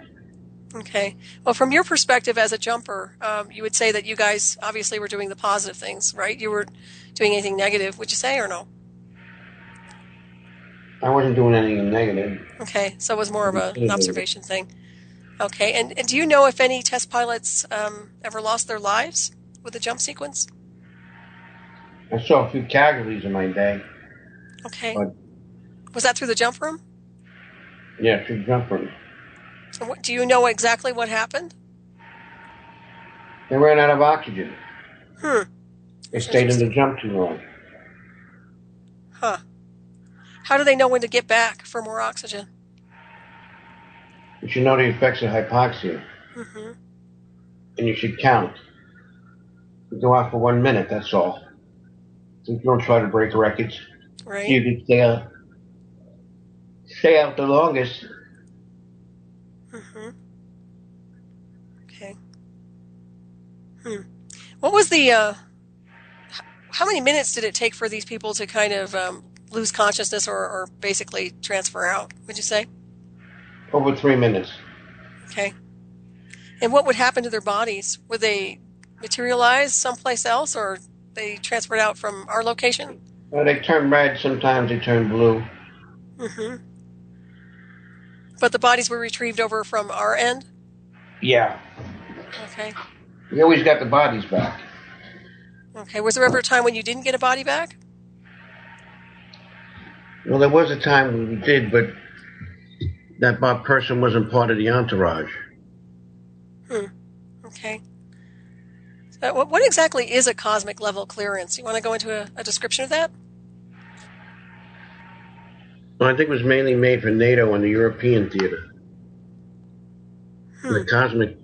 Okay. Well, from your perspective as a jumper, you would say that you guys obviously were doing the positive things, right? You were doing anything negative, would you say, or no? I wasn't doing anything negative. Okay, so it was more of an observation thing. Okay, and do you know if any test pilots ever lost their lives with the jump sequence? I saw a few casualties in my day. Okay. But, was that through the jump room? Yeah, through the jump room. And do you know exactly what happened? They ran out of oxygen. They stayed in the jump too long. Huh. How do they know when to get back for more oxygen? You should know the effects of hypoxia. Mm-hmm. And you should count. You go out for 1 minute, that's all. So you don't try to break records. Right. You can stay out the longest. Mm-hmm. Okay. What was the, how many minutes did it take for these people to kind of lose consciousness or basically transfer out, would you say? Over 3 minutes. Okay. And what would happen to their bodies? Would they materialize someplace else, or they transferred out from our location? Well, they turn red, sometimes they turn blue. Mm-hmm. But the bodies were retrieved over from our end? Yeah. Okay. We always got the bodies back. Okay. Was there ever a time when you didn't get a body back? Well, there was a time when we did, but that person wasn't part of the entourage. Okay. So what exactly is a cosmic level clearance? You want to go into a description of that? Well, I think it was mainly made for NATO and the European theater. The cosmic.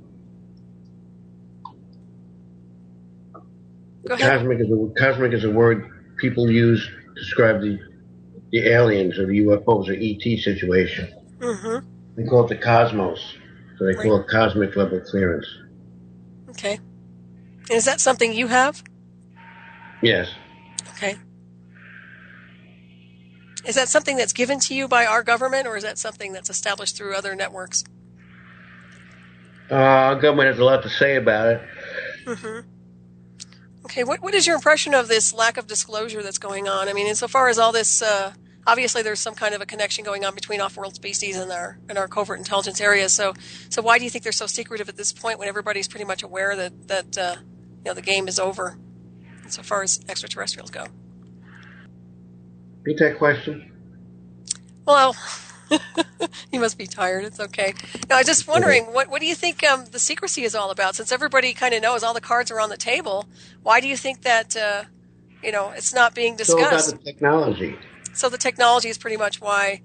Go ahead. Cosmic is a word people use to describe the aliens or the UFOs or ET situation. Mm-hmm. We call it the cosmos. So they call it cosmic level clearance. Okay. And is that something you have? Yes. Okay. Is that something that's given to you by our government, or is that something that's established through other networks? Our government has a lot to say about it. Mm-hmm. Okay, what is your impression of this lack of disclosure that's going on? I mean, insofar as all this, obviously there's some kind of a connection going on between off-world species and our covert intelligence areas. So why do you think they're so secretive at this point when everybody's pretty much aware that the game is over, insofar as extraterrestrials go? Repeat that question. Well, you must be tired. It's okay. No, I was just wondering, what do you think the secrecy is all about? Since everybody kind of knows all the cards are on the table, why do you think that it's not being discussed? It's all about the technology. So the technology is pretty much why.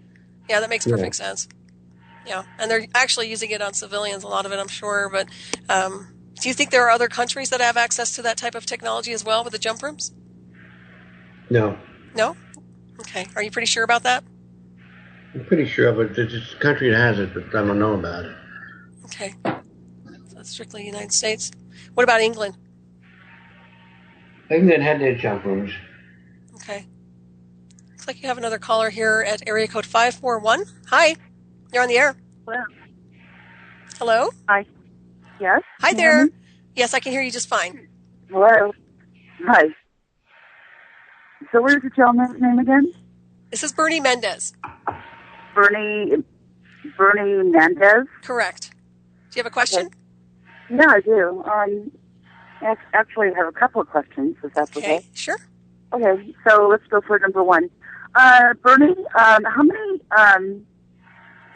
Yeah, that makes perfect sense. Yeah, and they're actually using it on civilians, a lot of it, I'm sure. But do you think there are other countries that have access to that type of technology as well with the jump rooms? No. No? Okay. Are you pretty sure about that? I'm pretty sure, but there's a country that has it, but I don't know about it. Okay. So that's strictly United States. What about England? England had their jump rooms. Okay. Looks like you have another caller here at area code 541. Hi. You're on the air. Hello. Hello? Hi. Yes? Hi there. Yes, I can hear you just fine. Hello. Hi. So what is the gentleman's name again? This is Bernie Mendez. Bernie Mendez? Correct. Do you have a question? Okay. Yeah, I do. Actually, I have a couple of questions, if that's okay. Sure. Okay, so let's go for number one. Bernie, how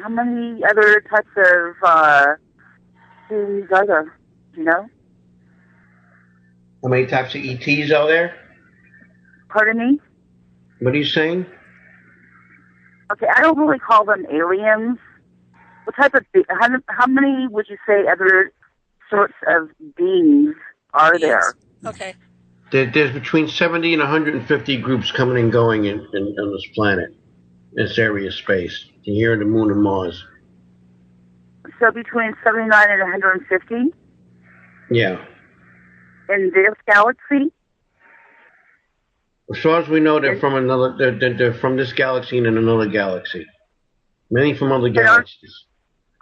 many other types of things are there? Do you know? How many types of ETs are there? Pardon me? What are you saying? Okay, I don't really call them aliens. What type of how many would you say other sorts of beings are there? Okay. There's between 70 and 150 groups coming and going on this planet, this area of space, here, the moon, and Mars. So between 79 and 150? Yeah. In this galaxy? As far as we know, they're from another. They're from this galaxy and in another galaxy. Many from other galaxies.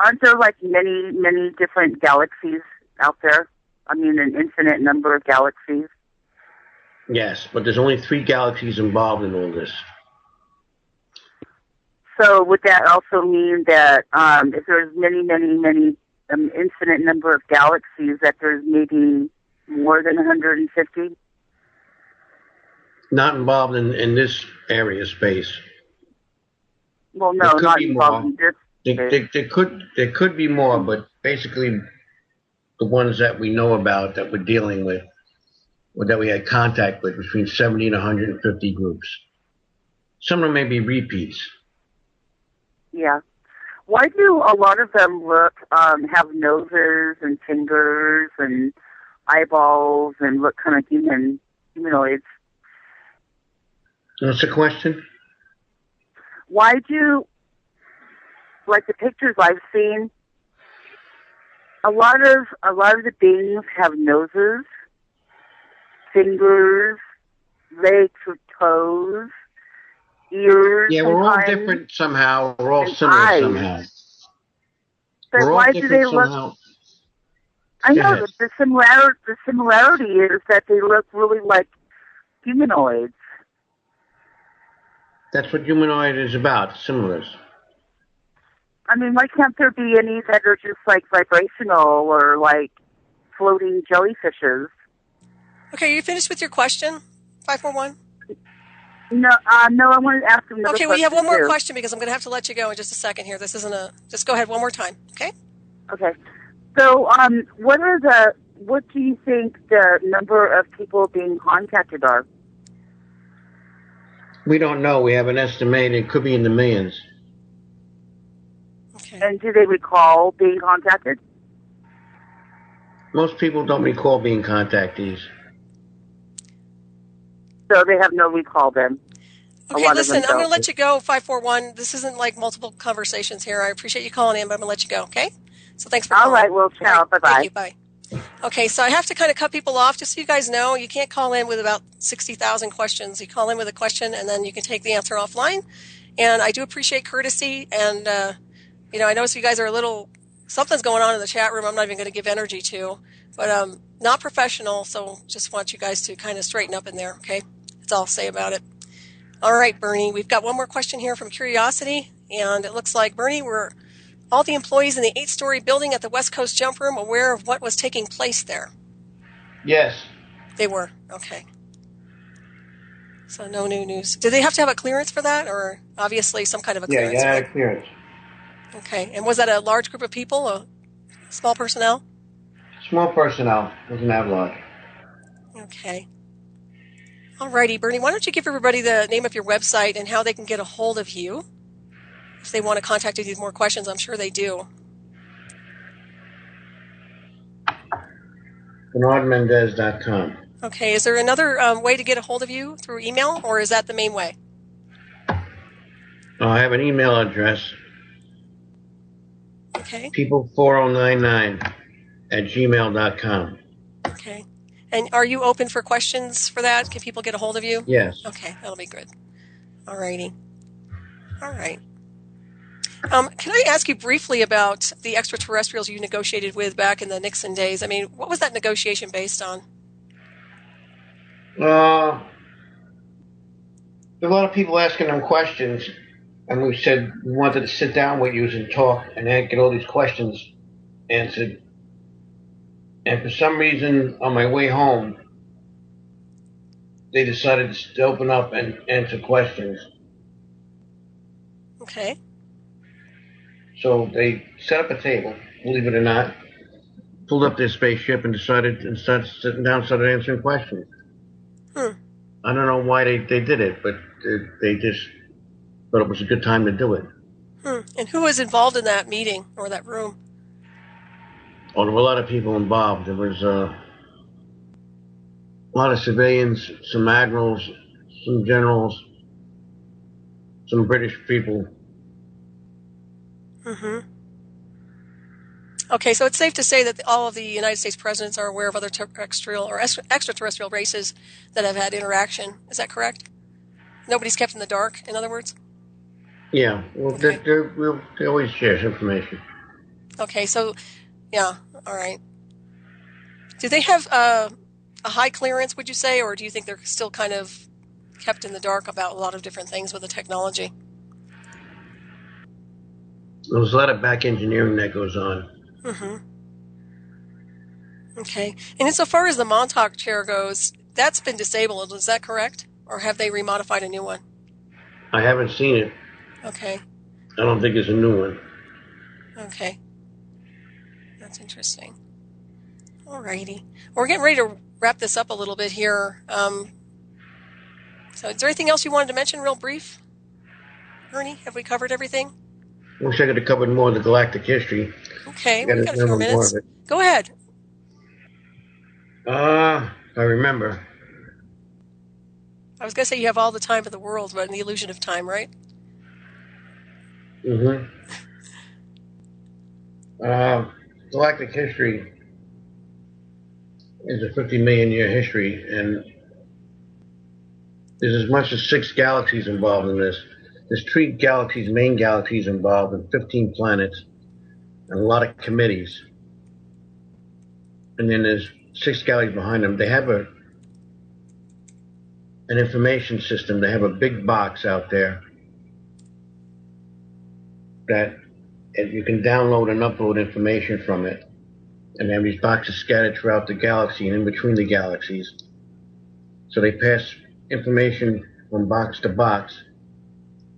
Aren't there like many different galaxies out there? I mean, an infinite number of galaxies. Yes, but there's only 3 galaxies involved in all this. So would that also mean that if there's many infinite number of galaxies, that there's maybe more than 150? Not involved in this area of space. Well, no, not involved in this space. There could be more, but basically the ones that we know about that we're dealing with, or that we had contact with, between 70 and 150 groups. Some of them may be repeats. Yeah. Why do a lot of them have noses and fingers and eyeballs and look kind of humanoids? What's the question? Why do, like the pictures I've seen, a lot of the beings have noses, fingers, legs or toes, ears. Yeah, we're all different somehow. We're all similar eyes. Somehow. But we're why all do they look? Somehow. I know that the similarity is that they look really like humanoids. That's what humanoid is about, similars. I mean, why can't there be any that are just like vibrational or like floating jellyfishes? Okay, you finished with your question, 541? No, I wanted to ask him another question. Okay, we have one more too. question because I'm going to have to let you go in just a second here. This isn't just go ahead one more time, okay? Okay. So, what do you think the number of people being contacted are? We don't know. We have an estimate. It could be in the millions. Okay. And do they recall being contacted? Most people don't recall being contactees. So they have no recall then? Okay, listen, I'm going to let you go, 541. This isn't like multiple conversations here. I appreciate you calling in, but I'm going to let you go, okay? So thanks for All calling. right, well, ciao. Bye-bye. Thank you. Bye. Okay, so I have to kind of cut people off just so you guys know. You can't call in with about 60,000 questions. You call in with a question, and then you can take the answer offline. And I do appreciate courtesy. And, I notice you guys are something's going on in the chat room I'm not even going to give energy to. But not professional, so just want you guys to kind of straighten up in there, okay? That's all I'll say about it. All right, Bernie, we've got one more question here from Curiosity. And it looks like, Bernie, were all the employees in the 8-story building at the West Coast Jump Room aware of what was taking place there? Yes. They were. Okay. So no new news. Did they have to have a clearance for that, or obviously some kind of a clearance? Yeah, right? a clearance. Okay. And was that a large group of people, or small personnel? Small personnel. Wasn't that large. Okay. All righty, Bernie, why don't you give everybody the name of your website and how they can get a hold of you? If they want to contact you with more questions, I'm sure they do. BernardMendez.com. Okay. Is there another way to get a hold of you through email, or is that the main way? I have an email address. Okay. people4099@gmail.com. Okay. And are you open for questions for that? Can people get a hold of you? Yes. Okay, that'll be good. All righty. All right. Can I ask you briefly about the extraterrestrials you negotiated with back in the Nixon days? I mean, what was that negotiation based on? There were a lot of people asking them questions, and we said we wanted to sit down with you and talk and get all these questions answered. And for some reason, on my way home, they decided to open up and answer questions. Okay. So they set up a table, believe it or not, pulled up their spaceship and started sitting down, started answering questions. I don't know why they did it, but they just thought it was a good time to do it. And who was involved in that meeting or that room? Oh, there were a lot of people involved. There was a lot of civilians, some admirals, some generals, some British people. Okay, so it's safe to say that all of the United States presidents are aware of other terrestrial or extraterrestrial races that have had interaction. Is that correct? Nobody's kept in the dark, in other words? Yeah, well, okay. They always share information. Okay, so, yeah, all right. Do they have a high clearance, would you say, or do you think they're still kind of kept in the dark about a lot of different things with the technology? There's a lot of back engineering that goes on. Okay. And insofar as the Montauk chair goes, that's been disabled. Is that correct? Or have they remodified a new one? I haven't seen it. Okay. I don't think it's a new one. Okay. That's interesting. All righty. We're getting ready to wrap this up a little bit here. So is there anything else you wanted to mention real brief? Ernie, have we covered everything? I wish I could have covered more of the galactic history. Okay, we've got a few more minutes. Go ahead. I remember. I was going to say you have all the time in the world, but in the illusion of time, right? Galactic history is a 50 million year history, and there's as much as 6 galaxies involved in this. There's 3 galaxies, main galaxies involved, and 15 planets, and a lot of committees. And then there's 6 galaxies behind them. They have an information system. They have a big box out there that you can download and upload information from it. And they have these boxes scattered throughout the galaxy and in between the galaxies. So they pass information from box to box,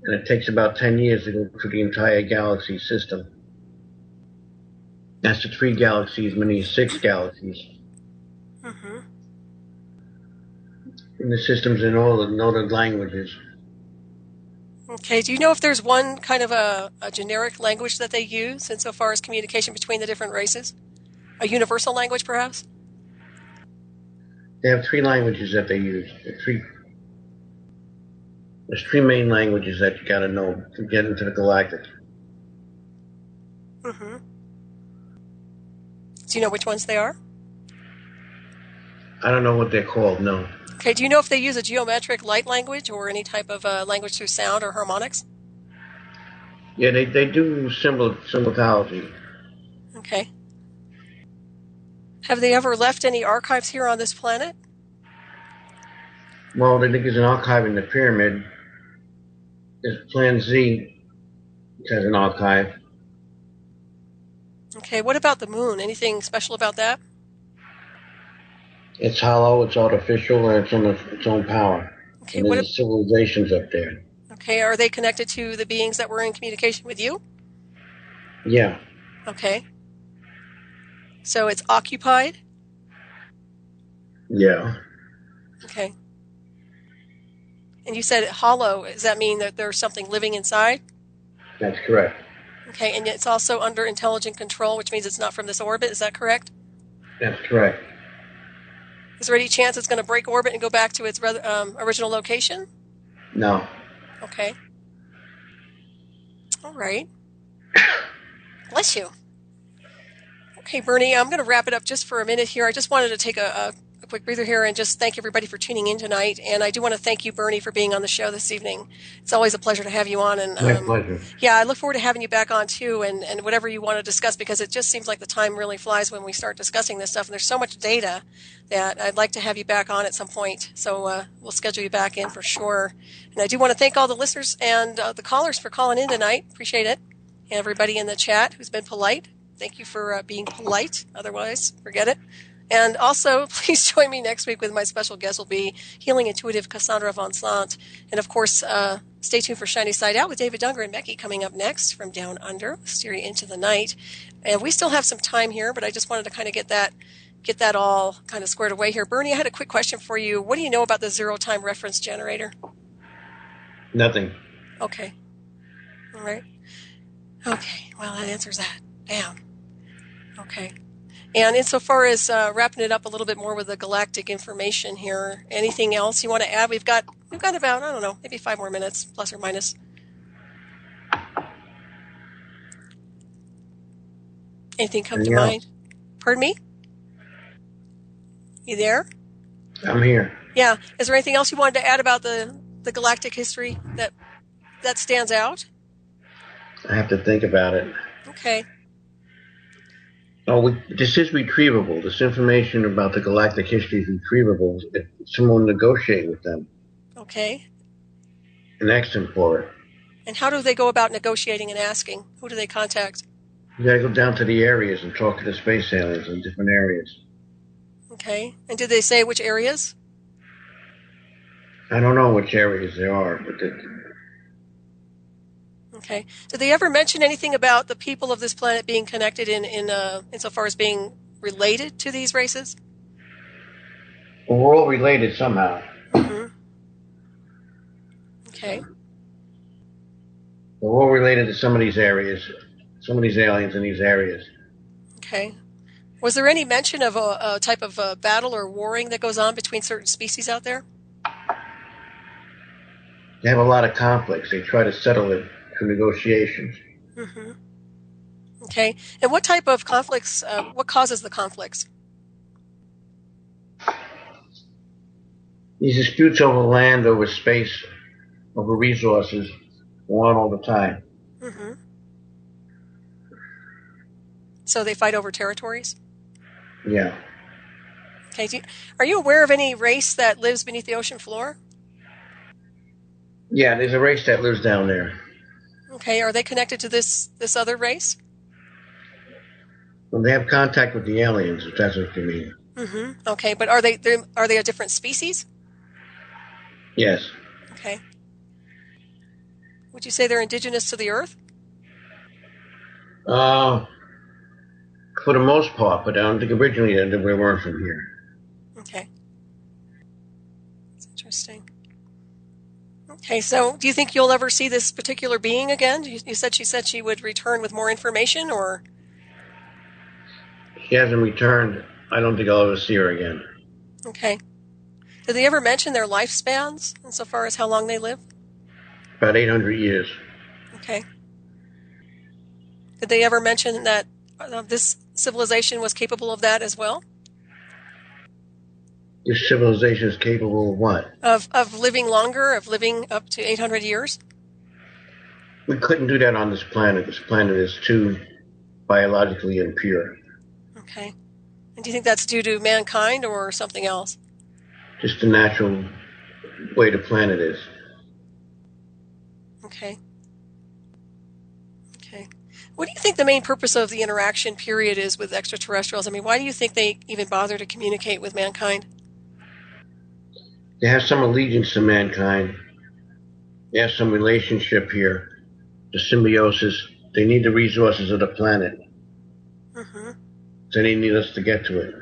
and it takes about 10 years to go through the entire galaxy system. That's the 3 galaxies, many 6 galaxies. And the system's in all the languages. Okay, do you know if there's one kind of a generic language that they use insofar as communication between the different races? A universal language, perhaps? They have 3 languages that they use. There's 3 main languages that you got to know to get into the galactic. Do you know which ones they are? I don't know what they're called, no. Okay, do you know if they use a geometric light language or any type of language through sound or harmonics? Yeah, they do symbology. Okay. Have they ever left any archives here on this planet? Well, they think there's an archive in the pyramid. There's Plan Z, which has an archive. Okay, what about the moon? Anything special about that? It's hollow, it's artificial, and it's on its own power. Okay, and there's civilizations up there. Okay, are they connected to the beings that were in communication with you? Yeah. Okay. So it's occupied? Yeah. Okay. And you said hollow. Does that mean that there's something living inside? That's correct. Okay, and it's also under intelligent control, which means it's not from this orbit. Is that correct? That's correct. Is there any chance it's going to break orbit and go back to its original location? No. Okay. All right. Bless you. Okay, Bernie, I'm going to wrap it up just for a minute here. I just wanted to take a quick breather here and just thank everybody for tuning in tonight. And I do want to thank you, Bernie, for being on the show this evening. It's always a pleasure to have you on. And my pleasure. Yeah, I look forward to having you back on too, and whatever you want to discuss, because it just seems like the time really flies when we start discussing this stuff. And there's so much data that I'd like to have you back on at some point. So we'll schedule you back in for sure. And I do want to thank all the listeners and the callers for calling in tonight. Appreciate it. And everybody in the chat who's been polite. Thank you for being polite. Otherwise, forget it. And also, please join me next week with my special guest will be healing intuitive Cassandra Von Sant. And of course, stay tuned for Shiny Side Out with David Dunger and Becky coming up next from Down Under, steer you into the night. And we still have some time here, but I just wanted to kind of get that all kind of squared away here. Bernie, I had a quick question for you. What do you know about the zero-time reference generator? Nothing. Okay. All right. Okay. Well, that answers that. Damn. Okay. And insofar as wrapping it up a little bit more with the galactic information here, anything else you want to add? We've got about, I don't know, maybe 5 more minutes, plus or minus. Anything come to mind? Pardon me? You there? I'm here. Yeah. Is there anything else you wanted to add about the galactic history that stands out? I have to think about it. Okay. Oh, this is retrievable. This information about the galactic history is retrievable. If someone negotiate with them. Okay. And ask them for it. And how do they go about negotiating and asking? Who do they contact? You gotta go down to the areas and talk to the space aliens in different areas. Okay. And did they say which areas? I don't know which areas they are, but okay. Did they ever mention anything about the people of this planet being connected insofar as being related to these races? well, we're all related somehow. Mm-hmm. Okay. We're all related to some of these areas, some of these aliens in these areas. Okay. Was there any mention of a type of battle or warring that goes on between certain species out there? They have a lot of conflicts. They try to settle it through negotiations. Mm-hmm. Okay. And what type of conflicts, what causes the conflicts? These disputes over land, over space, over resources go on all the time. Mm-hmm. So they fight over territories? Yeah. Okay. Are you aware of any race that lives beneath the ocean floor? Yeah, there's a race that lives down there. Okay. Are they connected to this other race? Well, they have contact with the aliens, if that's what you mean. Mm-hmm. Okay. But are they a different species? Yes. Okay. Would you say they're indigenous to the Earth? For the most part, but I don't think originally that we weren't from here. Okay. That's interesting. Okay, so do you think you'll ever see this particular being again? You said she would return with more information, or? She hasn't returned. I don't think I'll ever see her again. Okay. Did they ever mention their lifespans insofar as how long they live? About 800 years. Okay. Did they ever mention that civilization was capable of that as well? This civilization is capable of what? Of living longer, of living up to 800 years? We couldn't do that on this planet. This planet is too biologically impure. Okay. And do you think that's due to mankind or something else? Just the natural way the planet is. Okay. Okay. What do you think the main purpose of the interaction period is with extraterrestrials? I mean, why do you think they even bother to communicate with mankind? They have some allegiance to mankind. They have some relationship here. The symbiosis. They need the resources of the planet. Mm-hmm. So they need us to get to it.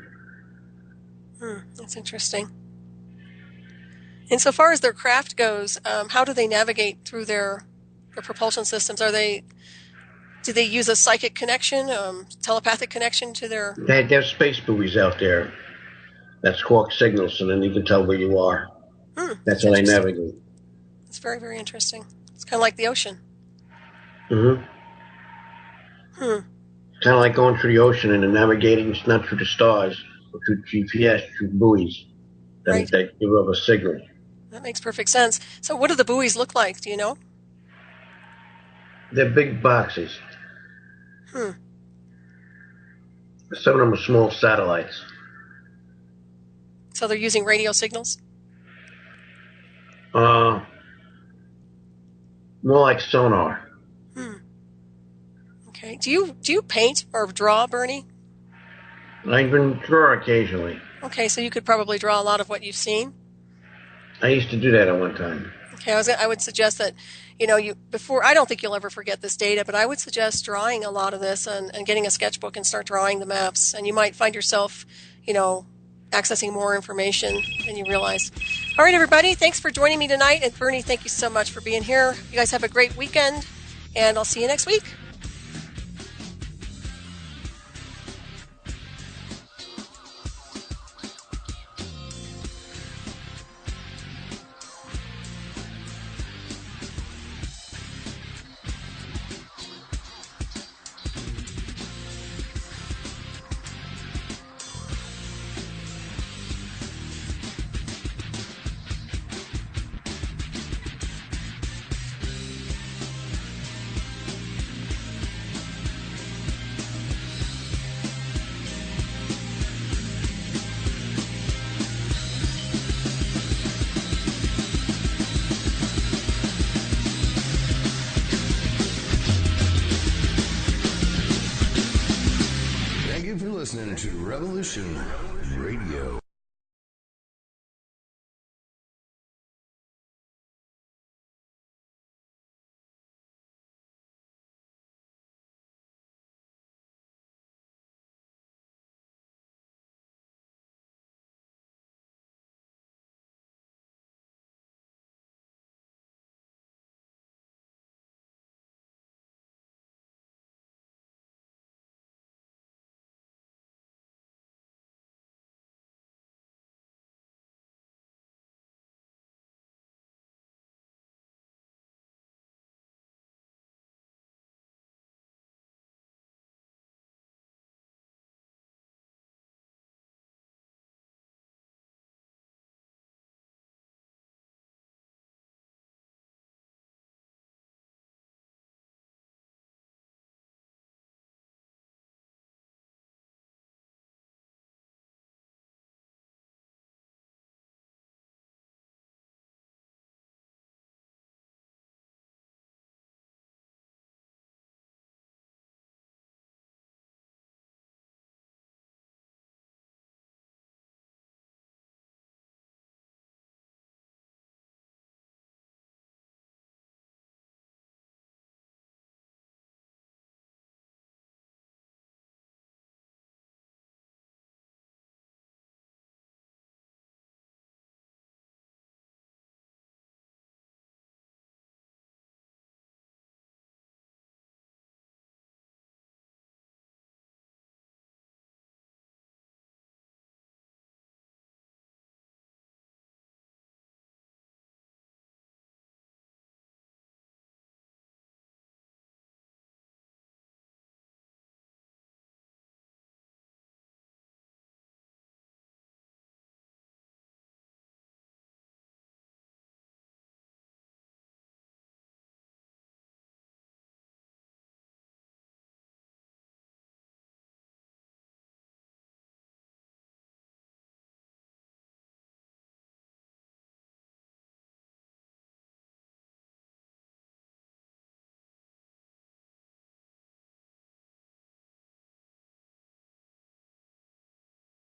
That's interesting. And so far as their craft goes, how do they navigate through their propulsion systems? Do they use a psychic connection, telepathic connection to their... They have space buoys out there that squawk signals, so then you can tell where you are. That's how they navigate. It's very, very interesting. It's kind of like the ocean. Mm-hmm. Kind of like going through the ocean and navigating, not through the stars, but through GPS, through buoys that give off a signal. That makes perfect sense. So what do the buoys look like? Do you know? They're big boxes. Some of them are small satellites. So they're using radio signals? More like sonar. Okay. Do you paint or draw, Bernie? I even draw occasionally. Okay, so you could probably draw a lot of what you've seen? I used to do that at one time. Okay, I would suggest that, I don't think you'll ever forget this data, but I would suggest drawing a lot of this and getting a sketchbook and start drawing the maps. And you might find yourself, accessing more information than you realize. All right, everybody, thanks for joining me tonight. And Bernie, thank you so much for being here. You guys have a great weekend, and I'll see you next week. Listening to Revolution Radio.